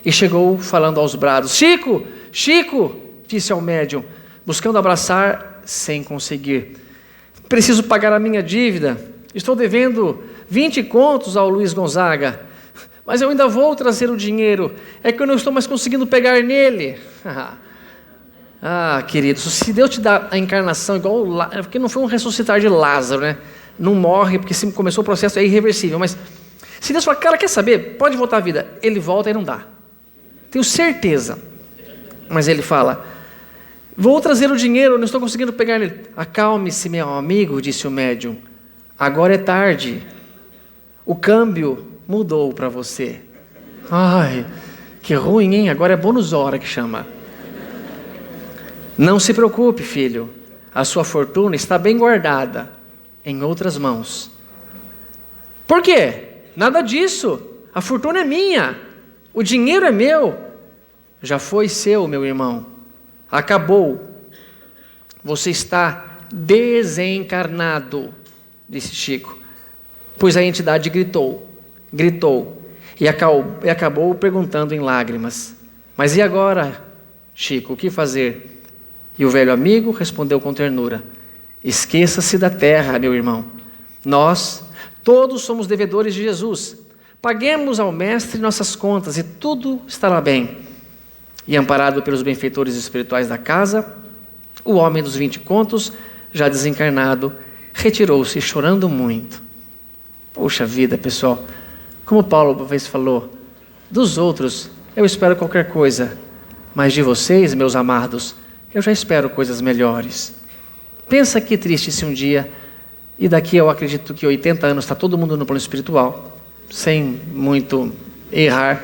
e chegou falando aos brados. Chico, Chico, disse ao médium, buscando abraçar sem conseguir. Preciso pagar a minha dívida. Estou devendo 20 contos ao Luiz Gonzaga, mas eu ainda vou trazer o dinheiro. É que eu não estou mais conseguindo pegar nele. Querido, se Deus te dá a encarnação igual porque não foi um ressuscitar de Lázaro, né? Não morre, porque se começou o processo é irreversível, mas se Deus fala, cara, quer saber? Pode voltar à vida. Ele volta e não dá. Tenho certeza. Mas ele fala, vou trazer o dinheiro, não estou conseguindo pegar nele. Acalme-se, meu amigo, disse o médium. Agora é tarde. O câmbio mudou para você. Ai, que ruim, hein? Agora é bônus hora que chama. Não se preocupe, filho. A sua fortuna está bem guardada em outras mãos. Por quê? Nada disso. A fortuna é minha. O dinheiro é meu. Já foi seu, meu irmão. Acabou. Você está desencarnado, disse Chico. Pois a entidade gritou e acabou perguntando em lágrimas. Mas e agora, Chico, o que fazer? E o velho amigo respondeu com ternura. Esqueça-se da terra, meu irmão. Nós, todos somos devedores de Jesus. Paguemos ao mestre nossas contas e tudo estará bem. E amparado pelos benfeitores espirituais da casa, o homem dos 20 contos, já desencarnado, retirou-se chorando muito. Poxa vida, pessoal, como Paulo uma vez falou, dos outros eu espero qualquer coisa, mas de vocês, meus amados, eu já espero coisas melhores. Pensa que triste se um dia, e daqui eu acredito que 80 anos está todo mundo no plano espiritual, sem muito errar.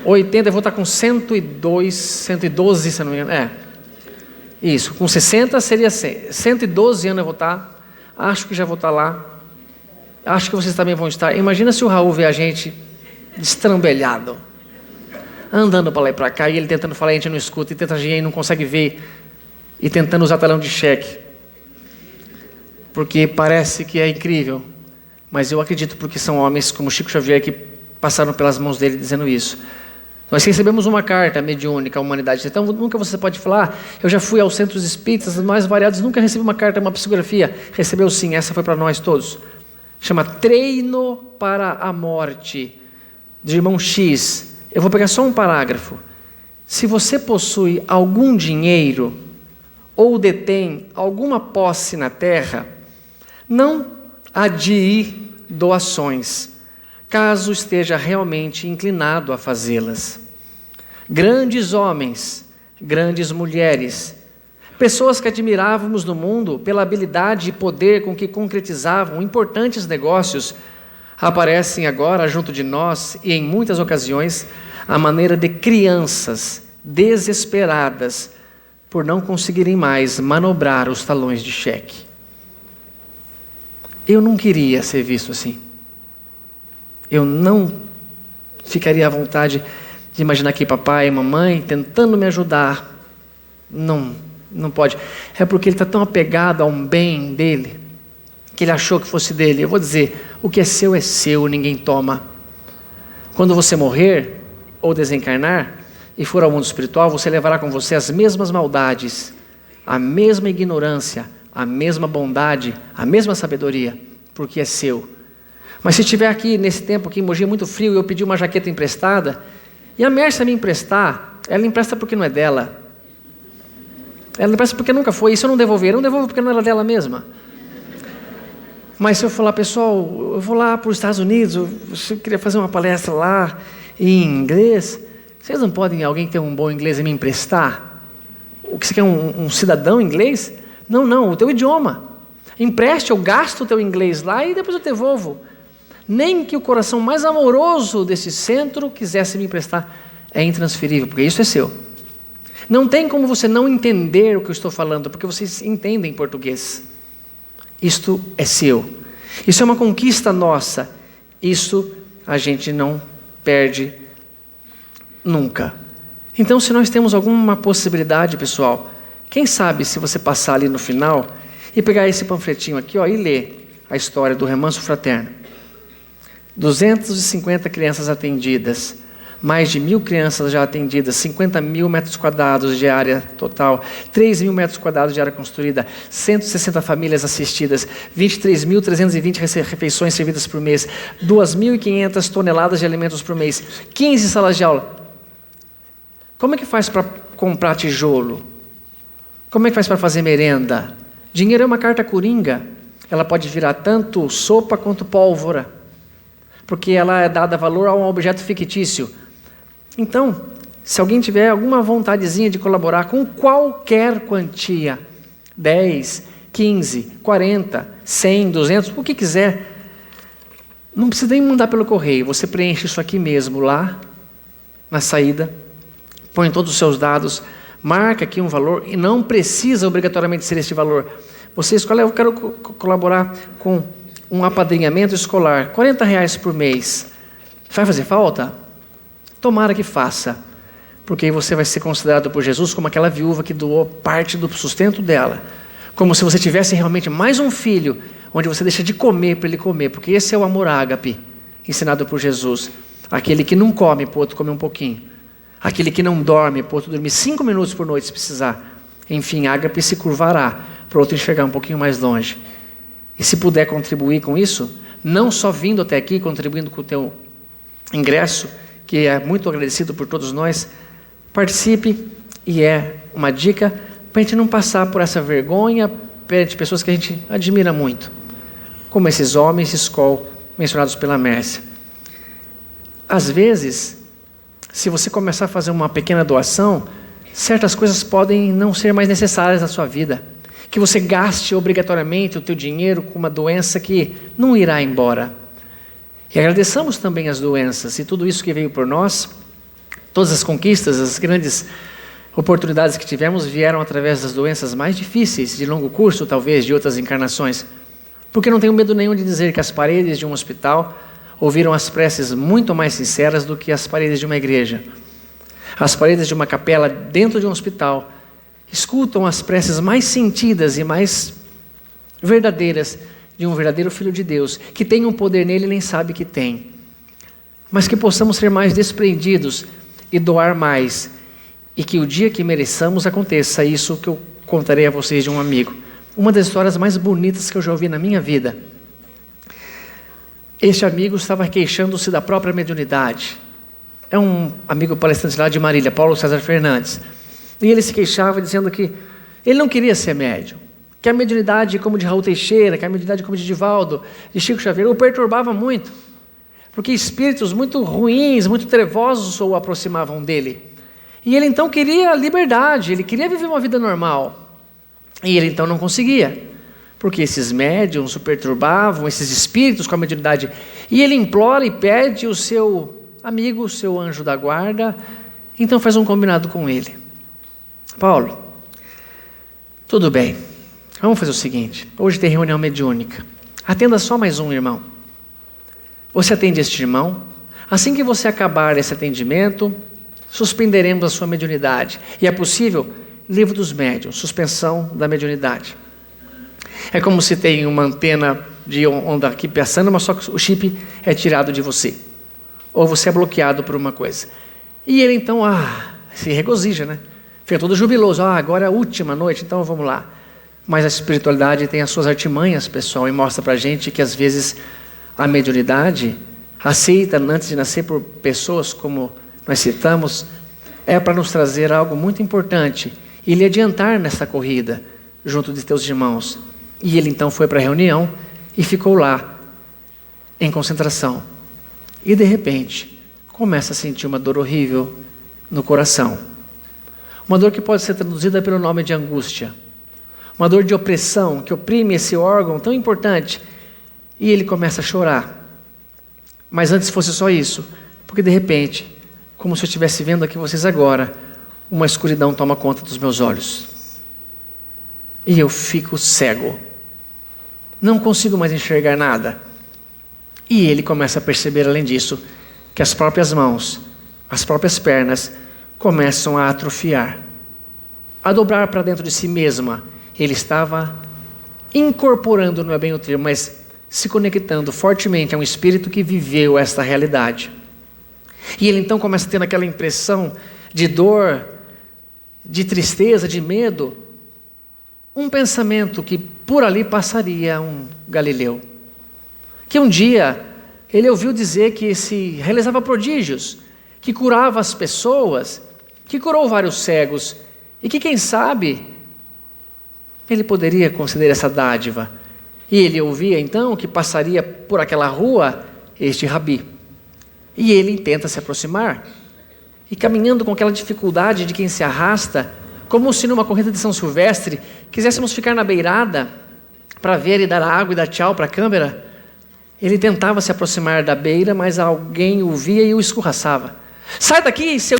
80, eu vou estar com 112, se não me engano. Isso, com 60 seria 112 anos eu vou estar. Acho que já vou estar lá. Acho que vocês também vão estar. Imagina se o Raul vê a gente destrambelhado, andando para lá e para cá, e ele tentando falar, a gente não escuta, e tenta agir e não consegue ver, e tentando usar talão de cheque. Porque parece que é incrível, mas eu acredito porque são homens como Chico Xavier que passaram pelas mãos dele dizendo isso. Nós recebemos uma carta mediúnica à humanidade. Então nunca você pode falar, eu já fui aos centros espíritas mais variados, nunca recebi uma carta, uma psicografia. Recebeu sim, essa foi para nós todos. Chama Treino para a Morte, de irmão X. Eu vou pegar só um parágrafo. Se você possui algum dinheiro ou detém alguma posse na terra, não adie doações, caso esteja realmente inclinado a fazê-las. Grandes homens, grandes mulheres, pessoas que admirávamos no mundo pela habilidade e poder com que concretizavam importantes negócios, aparecem agora junto de nós e em muitas ocasiões à maneira de crianças desesperadas por não conseguirem mais manobrar os talões de cheque. Eu não queria ser visto assim. Eu não ficaria à vontade de imaginar que papai e mamãe tentando me ajudar. Não pode. É porque ele está tão apegado a um bem dele, que ele achou que fosse dele. Eu vou dizer, o que é seu, ninguém toma. Quando você morrer ou desencarnar e for ao mundo espiritual, você levará com você as mesmas maldades, a mesma ignorância, a mesma bondade, a mesma sabedoria, porque é seu. Mas se estiver aqui, nesse tempo aqui em Mogi, muito frio, e eu pedir uma jaqueta emprestada, e a Mércia me emprestar, ela empresta porque não é dela. Ela empresta porque nunca foi, isso eu não devolver, eu não devolvo porque não era dela mesma. Mas se eu falar, pessoal, eu vou lá para os Estados Unidos, eu queria fazer uma palestra lá em inglês, vocês não podem, alguém que tem um bom inglês, me emprestar? O que você quer, um cidadão inglês? Não, o teu idioma. Empreste, eu gasto o teu inglês lá e depois eu devolvo. Nem que o coração mais amoroso desse centro quisesse me emprestar, é intransferível, porque isso é seu. Não tem como você não entender o que eu estou falando, porque vocês entendem português. Isto é seu. Isso é uma conquista nossa. Isso a gente não perde nunca. Então, se nós temos alguma possibilidade, pessoal, quem sabe se você passar ali no final e pegar esse panfletinho aqui, ó, e ler a história do Remanso Fraterno. 250 crianças atendidas, mais de 1.000 crianças já atendidas, 50 mil metros quadrados de área total, 3 mil metros quadrados de área construída, 160 famílias assistidas, 23.320 refeições servidas por mês, 2.500 toneladas de alimentos por mês, 15 salas de aula. Como é que faz para comprar tijolo? Como é que faz para fazer merenda? Dinheiro é uma carta coringa. Ela pode virar tanto sopa quanto pólvora, porque ela é dada valor a um objeto fictício. Então, se alguém tiver alguma vontadezinha de colaborar com qualquer quantia, 10, 15, 40, 100, 200, o que quiser, não precisa nem mandar pelo correio, você preenche isso aqui mesmo, lá na saída, põe todos os seus dados, marca aqui um valor, e não precisa obrigatoriamente ser este valor. Você escolhe, eu quero colaborar com um apadrinhamento escolar, R$40 por mês. Vai fazer falta? Tomara que faça, porque aí você vai ser considerado por Jesus como aquela viúva que doou parte do sustento dela, como se você tivesse realmente mais um filho, onde você deixa de comer para ele comer, porque esse é o amor ágape, ensinado por Jesus. Aquele que não come, para o outro comer um pouquinho. Aquele que não dorme, para o outro dormir 5 minutos por noite se precisar. Enfim, ágape se curvará, para o outro enxergar um pouquinho mais longe. E se puder contribuir com isso, não só vindo até aqui, contribuindo com o teu ingresso, que é muito agradecido por todos nós, participe, e é uma dica para a gente não passar por essa vergonha perante pessoas que a gente admira muito, como esses homens de escola mencionados pela Mércia. Às vezes, se você começar a fazer uma pequena doação, certas coisas podem não ser mais necessárias na sua vida, que você gaste obrigatoriamente o teu dinheiro com uma doença que não irá embora. E agradeçamos também as doenças e tudo isso que veio por nós, todas as conquistas, as grandes oportunidades que tivemos vieram através das doenças mais difíceis, de longo curso talvez, de outras encarnações. Porque não tenho medo nenhum de dizer que as paredes de um hospital ouviram as preces muito mais sinceras do que as paredes de uma igreja. As paredes de uma capela dentro de um hospital escutam as preces mais sentidas e mais verdadeiras de um verdadeiro Filho de Deus, que tem um poder nele e nem sabe que tem. Mas que possamos ser mais desprendidos e doar mais, e que o dia que mereçamos aconteça isso que eu contarei a vocês de um amigo. Uma das histórias mais bonitas que eu já ouvi na minha vida. Este amigo estava queixando-se da própria mediunidade. É um amigo palestrante lá de Marília, Paulo César Fernandes. E ele se queixava dizendo que ele não queria ser médium, que a mediunidade como de Raul Teixeira, que a mediunidade como de Divaldo, de Chico Xavier, o perturbava muito, porque espíritos muito ruins, muito trevosos o aproximavam dele. E ele então queria liberdade, ele queria viver uma vida normal. E ele então não conseguia, porque esses médiums o perturbavam, esses espíritos com a mediunidade. E ele implora e pede o seu amigo, o seu anjo da guarda, então faz um combinado com ele. Paulo, tudo bem, vamos fazer o seguinte, hoje tem reunião mediúnica, atenda só mais um irmão. Você atende este irmão, assim que você acabar esse atendimento, suspenderemos a sua mediunidade. E é possível, livro dos médiuns, suspensão da mediunidade. É como se tem uma antena de onda aqui passando, mas só que o chip é tirado de você. Ou você é bloqueado por uma coisa. E ele então, se regozija, né? Fica todo jubiloso. Agora é a última noite, então vamos lá. Mas a espiritualidade tem as suas artimanhas, pessoal, e mostra pra gente que às vezes a mediunidade, aceita antes de nascer por pessoas como nós citamos, é para nos trazer algo muito importante e lhe adiantar nessa corrida, junto de teus irmãos. E ele então foi para a reunião e ficou lá, em concentração. E de repente, começa a sentir uma dor horrível no coração. Uma dor que pode ser traduzida pelo nome de angústia. Uma dor de opressão que oprime esse órgão tão importante. E ele começa a chorar. Mas antes fosse só isso, porque de repente, como se eu estivesse vendo aqui vocês agora, uma escuridão toma conta dos meus olhos. E eu fico cego. Não consigo mais enxergar nada. E ele começa a perceber, além disso, que as próprias mãos, as próprias pernas, começam a atrofiar, a dobrar para dentro de si mesma. Ele estava incorporando, não é bem o termo, mas se conectando fortemente a um espírito que viveu esta realidade. E ele então começa a ter aquela impressão de dor, de tristeza, de medo, um pensamento que por ali passaria um Galileu, que um dia ele ouviu dizer que se realizava prodígios, que curava as pessoas, que curou vários cegos, e que quem sabe ele poderia conceder essa dádiva. E ele ouvia então que passaria por aquela rua este rabi. E ele tenta se aproximar, e caminhando com aquela dificuldade de quem se arrasta, como se numa corrida de São Silvestre, quiséssemos ficar na beirada, para ver e dar água e dar tchau para a câmera. Ele tentava se aproximar da beira, mas alguém o via e o escorraçava. Sai daqui, seu...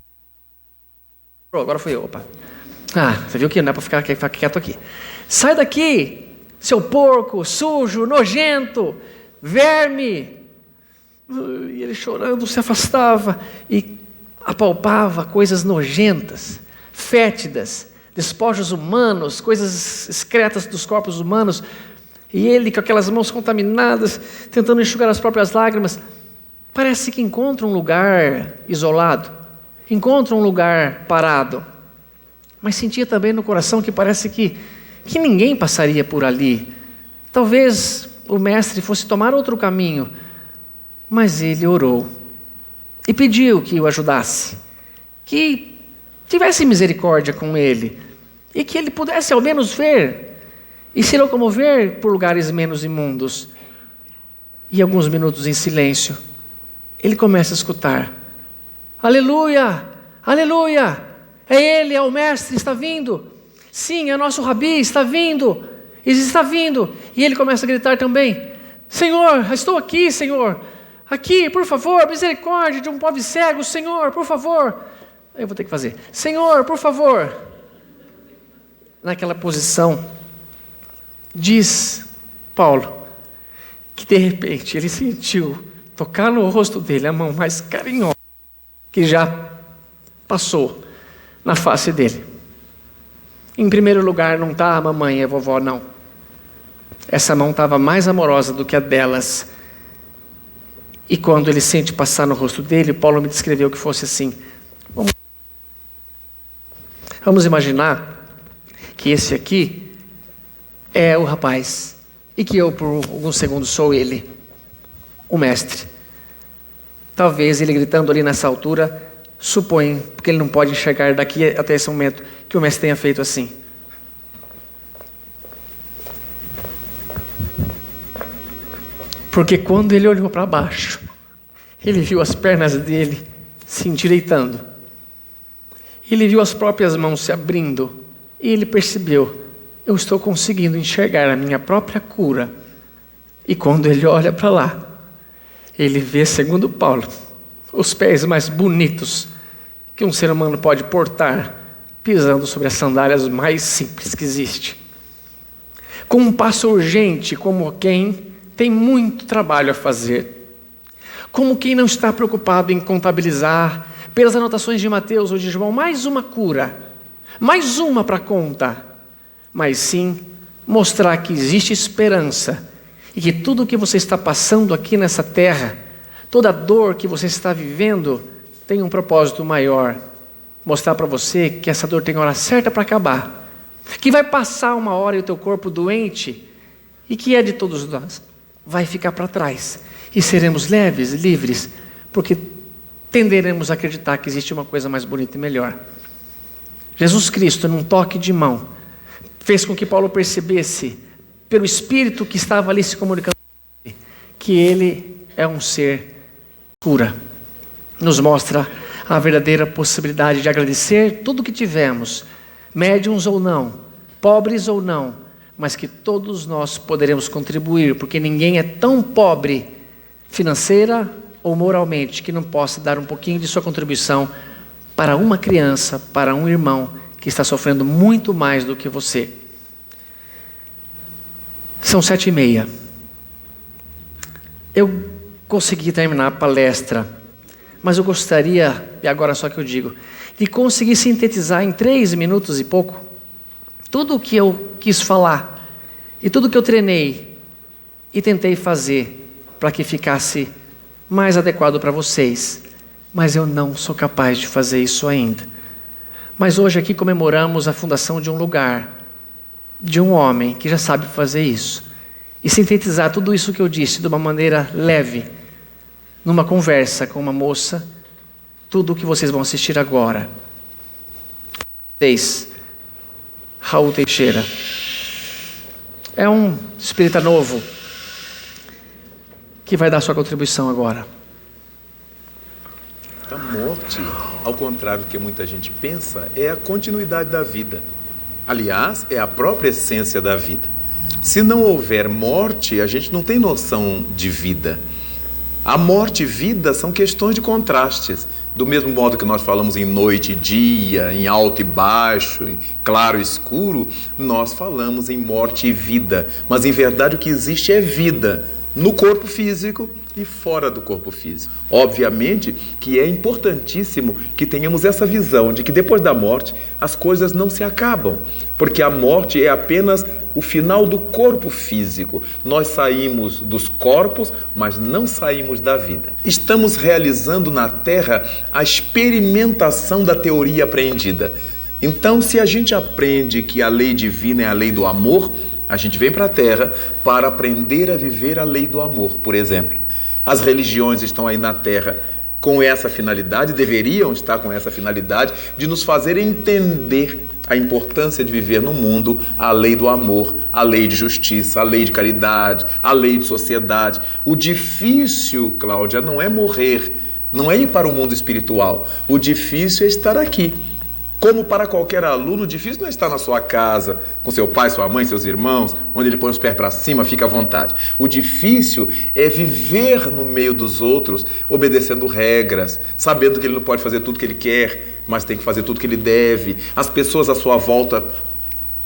Agora fui eu, opa. Você viu que não é para ficar quieto aqui. Sai daqui, seu porco, sujo, nojento, verme. E ele chorando se afastava e apalpava coisas nojentas, fétidas, despojos humanos, coisas excretas dos corpos humanos. E ele com aquelas mãos contaminadas, tentando enxugar as próprias lágrimas, parece que encontra um lugar isolado, encontra um lugar parado. Mas sentia também no coração que parece que ninguém passaria por ali. Talvez o mestre fosse tomar outro caminho. Mas ele orou e pediu que o ajudasse, que tivesse misericórdia com ele e que ele pudesse ao menos ver e se locomover por lugares menos imundos. E alguns minutos em silêncio, ele começa a escutar: aleluia, aleluia, é ele, é o mestre, está vindo. Sim, é o nosso rabi, está vindo, está vindo. E ele começa a gritar também: Senhor, estou aqui, Senhor. Aqui, por favor, misericórdia de um pobre cego, Senhor, por favor. Eu vou ter que fazer: Senhor, por favor. Naquela posição, diz Paulo que de repente ele sentiu tocar no rosto dele a mão mais carinhosa que já passou na face dele. Em primeiro lugar, não está a mamãe e a vovó, não. Essa mão estava mais amorosa do que a delas. E quando ele sente passar no rosto dele, Paulo me descreveu que fosse assim: vamos Vamos imaginar que esse aqui é o rapaz e que eu, por alguns segundos, sou ele, o mestre. Talvez ele gritando ali nessa altura, supõe, porque ele não pode enxergar daqui até esse momento, que o mestre tenha feito assim. Porque quando ele olhou para baixo, ele viu as pernas dele se endireitando. Ele viu as próprias mãos se abrindo. E ele percebeu, eu estou conseguindo enxergar a minha própria cura. E quando ele olha para lá, ele vê, segundo Paulo, os pés mais bonitos que um ser humano pode portar, pisando sobre as sandálias mais simples que existe. Com um passo urgente, como quem tem muito trabalho a fazer. Como quem não está preocupado em contabilizar, pelas anotações de Mateus ou de João, mais uma cura, mais uma para conta, mas sim mostrar que existe esperança e que tudo o que você está passando aqui nessa terra, toda a dor que você está vivendo, tem um propósito maior. Mostrar para você que essa dor tem hora certa para acabar, que vai passar uma hora e o teu corpo doente, e que é de todos nós, vai ficar para trás. E seremos leves, livres, porque tenderemos a acreditar que existe uma coisa mais bonita e melhor. Jesus Cristo, num toque de mão, fez com que Paulo percebesse, pelo Espírito que estava ali se comunicando, que ele é um ser cura. Nos mostra a verdadeira possibilidade de agradecer tudo o que tivemos, médiuns ou não, pobres ou não, mas que todos nós poderemos contribuir, porque ninguém é tão pobre financeira ou moralmente que não possa dar um pouquinho de sua contribuição para uma criança, para um irmão que está sofrendo muito mais do que você. São 7:30. Eu consegui terminar a palestra, mas eu gostaria, e agora só que eu digo, de conseguir sintetizar em 3 minutos e pouco tudo o que eu quis falar e tudo o que eu treinei e tentei fazer para que ficasse mais adequado para vocês, mas eu não sou capaz de fazer isso ainda. Mas hoje aqui comemoramos a fundação de um lugar, de um homem que já sabe fazer isso, e sintetizar tudo isso que eu disse de uma maneira leve, numa conversa com uma moça, tudo o que vocês vão assistir agora. Raul Teixeira é um espírita novo que vai dar sua contribuição agora. A morte, ao contrário do que muita gente pensa, é a continuidade da vida. Aliás, é a própria essência da vida. Se não houver morte, a gente não tem noção de vida. A morte e vida são questões de contrastes. Do mesmo modo que nós falamos em noite e dia, em alto e baixo, em claro e escuro, nós falamos em morte e vida. Mas, em verdade, o que existe é vida no corpo físico e fora do corpo físico. Obviamente que é importantíssimo que tenhamos essa visão de que depois da morte as coisas não se acabam, porque a morte é apenas o final do corpo físico. Nós saímos dos corpos, mas não saímos da vida. Estamos realizando na Terra a experimentação da teoria apreendida. Então, se a gente aprende que a lei divina é a lei do amor, a gente vem para a Terra para aprender a viver a lei do amor, por exemplo. As religiões estão aí na Terra com essa finalidade, deveriam estar com essa finalidade, de nos fazer entender a importância de viver no mundo a lei do amor, a lei de justiça, a lei de caridade, a lei de sociedade. O difícil, Cláudia, não é morrer, não é ir para o mundo espiritual. O difícil é estar aqui. Como para qualquer aluno, o difícil não é estar na sua casa, com seu pai, sua mãe, seus irmãos, onde ele põe os pés para cima, fica à vontade. O difícil é viver no meio dos outros, obedecendo regras, sabendo que ele não pode fazer tudo que ele quer, mas tem que fazer tudo que ele deve. As pessoas à sua volta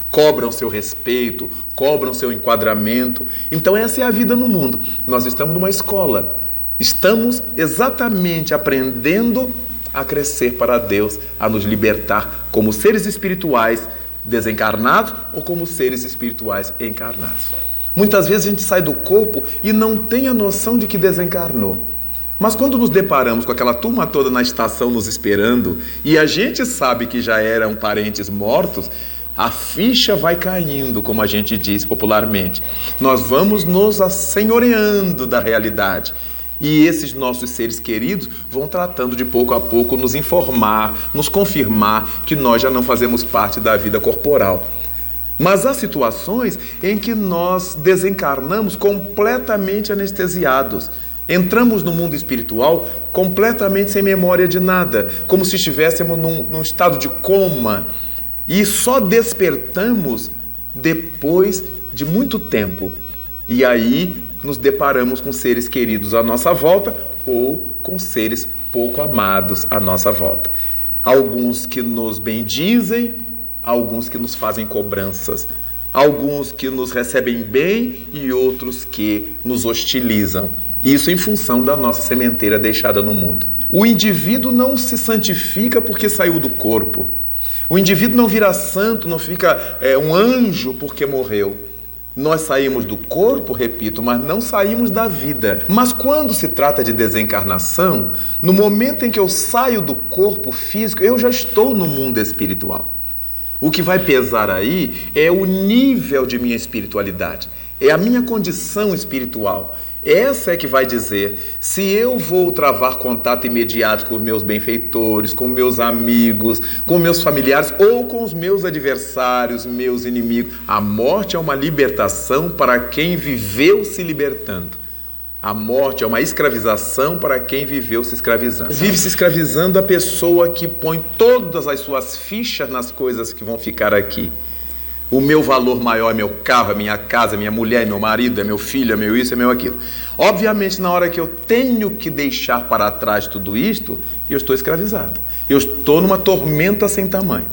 cobram seu respeito, cobram seu enquadramento. Então essa é a vida no mundo. Nós estamos numa escola. Estamos exatamente aprendendo a crescer para Deus, a nos libertar como seres espirituais desencarnados ou como seres espirituais encarnados. Muitas vezes a gente sai do corpo e não tem a noção de que desencarnou. Mas quando nos deparamos com aquela turma toda na estação nos esperando, e a gente sabe que já eram parentes mortos, a ficha vai caindo, como a gente diz popularmente. Nós vamos nos assenhoreando da realidade. E esses nossos seres queridos vão tratando de pouco a pouco nos informar, nos confirmar que nós já não fazemos parte da vida corporal. Mas há situações em que nós desencarnamos completamente anestesiados. Entramos no mundo espiritual completamente sem memória de nada, como se estivéssemos num estado de coma. E só despertamos depois de muito tempo. E aí nos deparamos com seres queridos à nossa volta ou com seres pouco amados à nossa volta. Alguns que nos bendizem, alguns que nos fazem cobranças, alguns que nos recebem bem e outros que nos hostilizam. Isso em função da nossa sementeira deixada no mundo. O indivíduo não se santifica porque saiu do corpo. O indivíduo não vira santo, não fica um anjo porque morreu. Nós saímos do corpo, repito, mas não saímos da vida. Mas quando se trata de desencarnação, no momento em que eu saio do corpo físico, eu já estou no mundo espiritual. O que vai pesar aí é o nível de minha espiritualidade, é a minha condição espiritual. Essa é que vai dizer se eu vou travar contato imediato com os meus benfeitores, com meus amigos, com meus familiares ou com os meus adversários, meus inimigos. A morte é uma libertação para quem viveu se libertando. A morte é uma escravização para quem viveu se escravizando. Vive se escravizando a pessoa que põe todas as suas fichas nas coisas que vão ficar aqui. O meu valor maior é meu carro, é minha casa, é minha mulher, é meu marido, é meu filho, é meu isso, é meu aquilo. Obviamente, na hora que eu tenho que deixar para trás tudo isto, eu estou escravizado. Eu estou numa tormenta sem tamanho.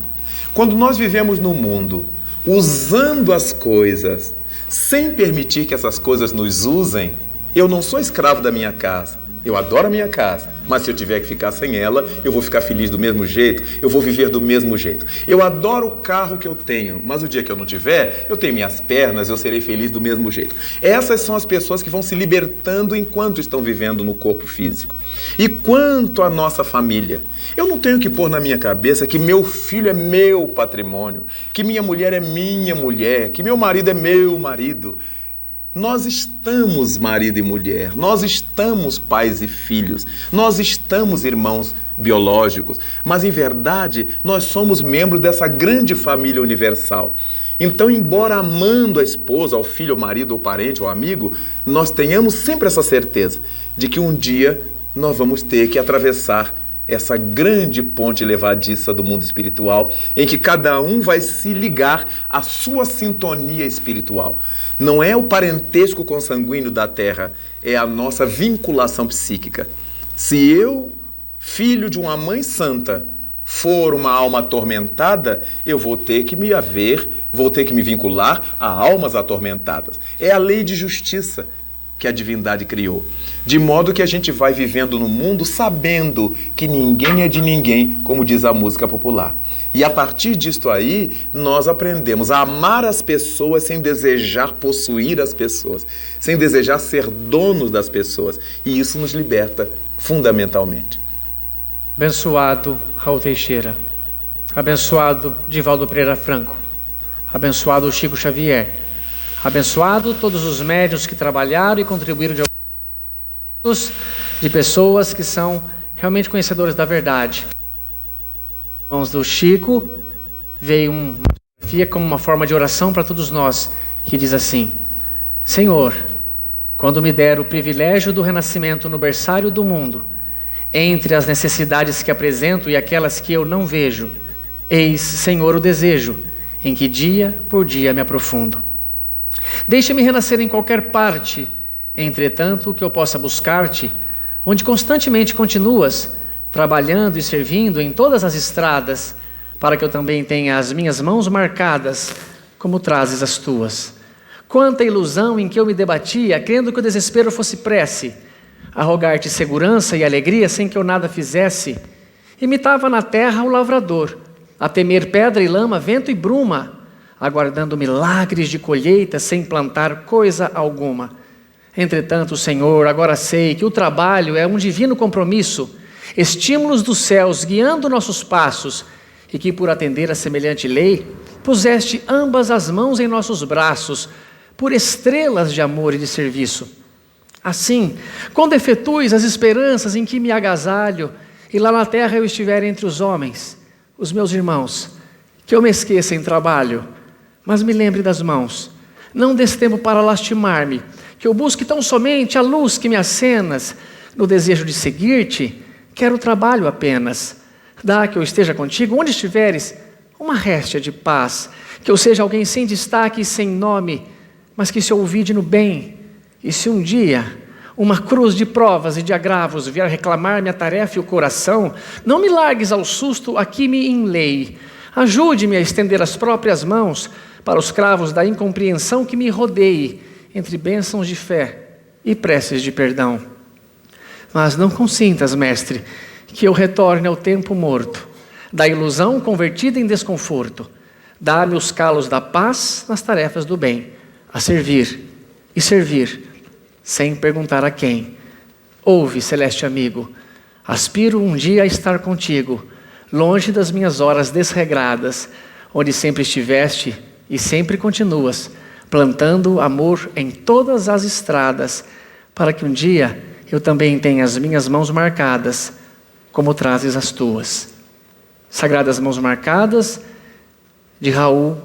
Quando nós vivemos no mundo, usando as coisas, sem permitir que essas coisas nos usem, eu não sou escravo da minha casa. Eu adoro a minha casa, mas se eu tiver que ficar sem ela, eu vou ficar feliz do mesmo jeito, eu vou viver do mesmo jeito. Eu adoro o carro que eu tenho, mas o dia que eu não tiver, eu tenho minhas pernas, eu serei feliz do mesmo jeito. Essas são as pessoas que vão se libertando enquanto estão vivendo no corpo físico. E quanto à nossa família, eu não tenho que pôr na minha cabeça que meu filho é meu patrimônio, que minha mulher é minha mulher, que meu marido é meu marido. Nós estamos marido e mulher, nós estamos pais e filhos, nós estamos irmãos biológicos, mas em verdade nós somos membros dessa grande família universal. Então, embora amando a esposa, ao filho, ao marido, ao parente, ao amigo, nós tenhamos sempre essa certeza de que um dia nós vamos ter que atravessar essa grande ponte levadiça do mundo espiritual, em que cada um vai se ligar à sua sintonia espiritual. Não é o parentesco consanguíneo da Terra, é a nossa vinculação psíquica. Se eu, filho de uma mãe santa, for uma alma atormentada, eu vou ter que me vincular a almas atormentadas. É a lei de justiça que a divindade criou. De modo que a gente vai vivendo no mundo sabendo que ninguém é de ninguém, como diz a música popular. E a partir disto aí, nós aprendemos a amar as pessoas sem desejar possuir as pessoas, sem desejar ser donos das pessoas. E isso nos liberta fundamentalmente. Abençoado Raul Teixeira, abençoado Divaldo Pereira Franco, abençoado Chico Xavier, abençoado todos os médiuns que trabalharam e contribuíram de pessoas que são realmente conhecedores da verdade. Mãos do Chico, veio uma fotografia como uma forma de oração para todos nós, que diz assim: Senhor, quando me der o privilégio do renascimento no berçário do mundo, entre as necessidades que apresento e aquelas que eu não vejo, eis, Senhor, o desejo, em que dia por dia me aprofundo. Deixa-me renascer em qualquer parte, entretanto, que eu possa buscar-te, onde constantemente continuas, trabalhando e servindo em todas as estradas, para que eu também tenha as minhas mãos marcadas, como trazes as tuas. Quanta ilusão em que eu me debatia, crendo que o desespero fosse prece, a rogar-te segurança e alegria sem que eu nada fizesse. Imitava na terra o lavrador, a temer pedra e lama, vento e bruma, aguardando milagres de colheita sem plantar coisa alguma. Entretanto, Senhor, agora sei que o trabalho é um divino compromisso, estímulos dos céus guiando nossos passos, e que por atender a semelhante lei, puseste ambas as mãos em nossos braços, por estrelas de amor e de serviço. Assim, quando efetues as esperanças em que me agasalho, e lá na terra eu estiver entre os homens, os meus irmãos, que eu me esqueça em trabalho, mas me lembre das mãos, não desse tempo para lastimar-me, que eu busque tão somente a luz que me acenas, no desejo de seguir-te, quero trabalho apenas. Dá que eu esteja contigo, onde estiveres, uma réstia de paz, que eu seja alguém sem destaque e sem nome, mas que se ouvide no bem, e se um dia uma cruz de provas e de agravos vier reclamar-me a tarefa e o coração, não me largues ao susto a que me enlei, ajude-me a estender as próprias mãos para os cravos da incompreensão que me rodeie, entre bênçãos de fé e preces de perdão. Mas não consintas, mestre, que eu retorne ao tempo morto, da ilusão convertida em desconforto. Dá-me os calos da paz nas tarefas do bem, a servir e servir, sem perguntar a quem. Ouve, celeste amigo, aspiro um dia a estar contigo, longe das minhas horas desregradas, onde sempre estiveste e sempre continuas, plantando amor em todas as estradas, para que um dia eu também tenha as minhas mãos marcadas, como trazes as tuas. Sagradas mãos marcadas de Raul,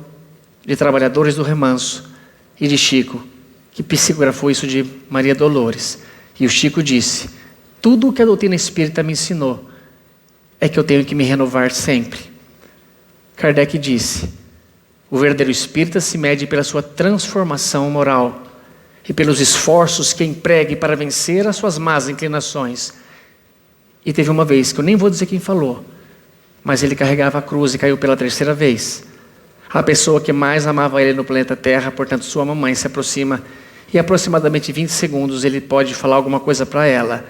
de Trabalhadores do Remanso, e de Chico, que psicografou isso de Maria Dolores. E o Chico disse: tudo o que a doutrina espírita me ensinou é que eu tenho que me renovar sempre. Kardec disse: o verdadeiro espírita se mede pela sua transformação moral e pelos esforços que empregue para vencer as suas más inclinações. E teve uma vez, que eu nem vou dizer quem falou, mas ele carregava a cruz e caiu pela 3ª vez. A pessoa que mais amava ele no planeta Terra, portanto sua mamãe, se aproxima e aproximadamente 20 segundos ele pode falar alguma coisa para ela.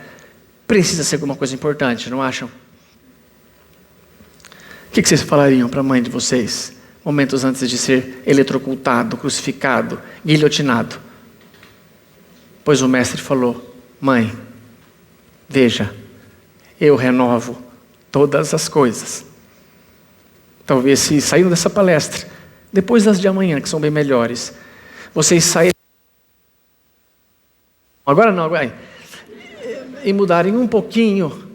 Precisa ser alguma coisa importante, não acham? O que vocês falariam para a mãe de vocês, momentos antes de ser eletrocutado, crucificado, guilhotinado? Pois o mestre falou: mãe, veja, eu renovo todas as coisas. Talvez, se saindo dessa palestra, depois das de amanhã, que são bem melhores, vocês saírem, agora não, agora, e mudarem um pouquinho,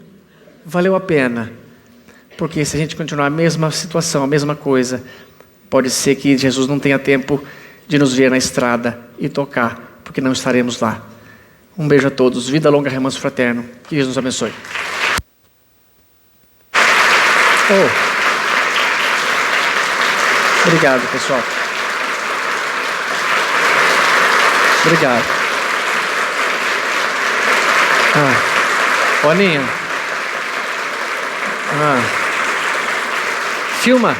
valeu a pena. Porque se a gente continuar a mesma situação, a mesma coisa, pode ser que Jesus não tenha tempo de nos ver na estrada e tocar, porque não estaremos lá. Um beijo a todos, vida longa, Remanso Fraterno, que Jesus nos abençoe. Obrigado, pessoal. Obrigado. Boninho. Filma.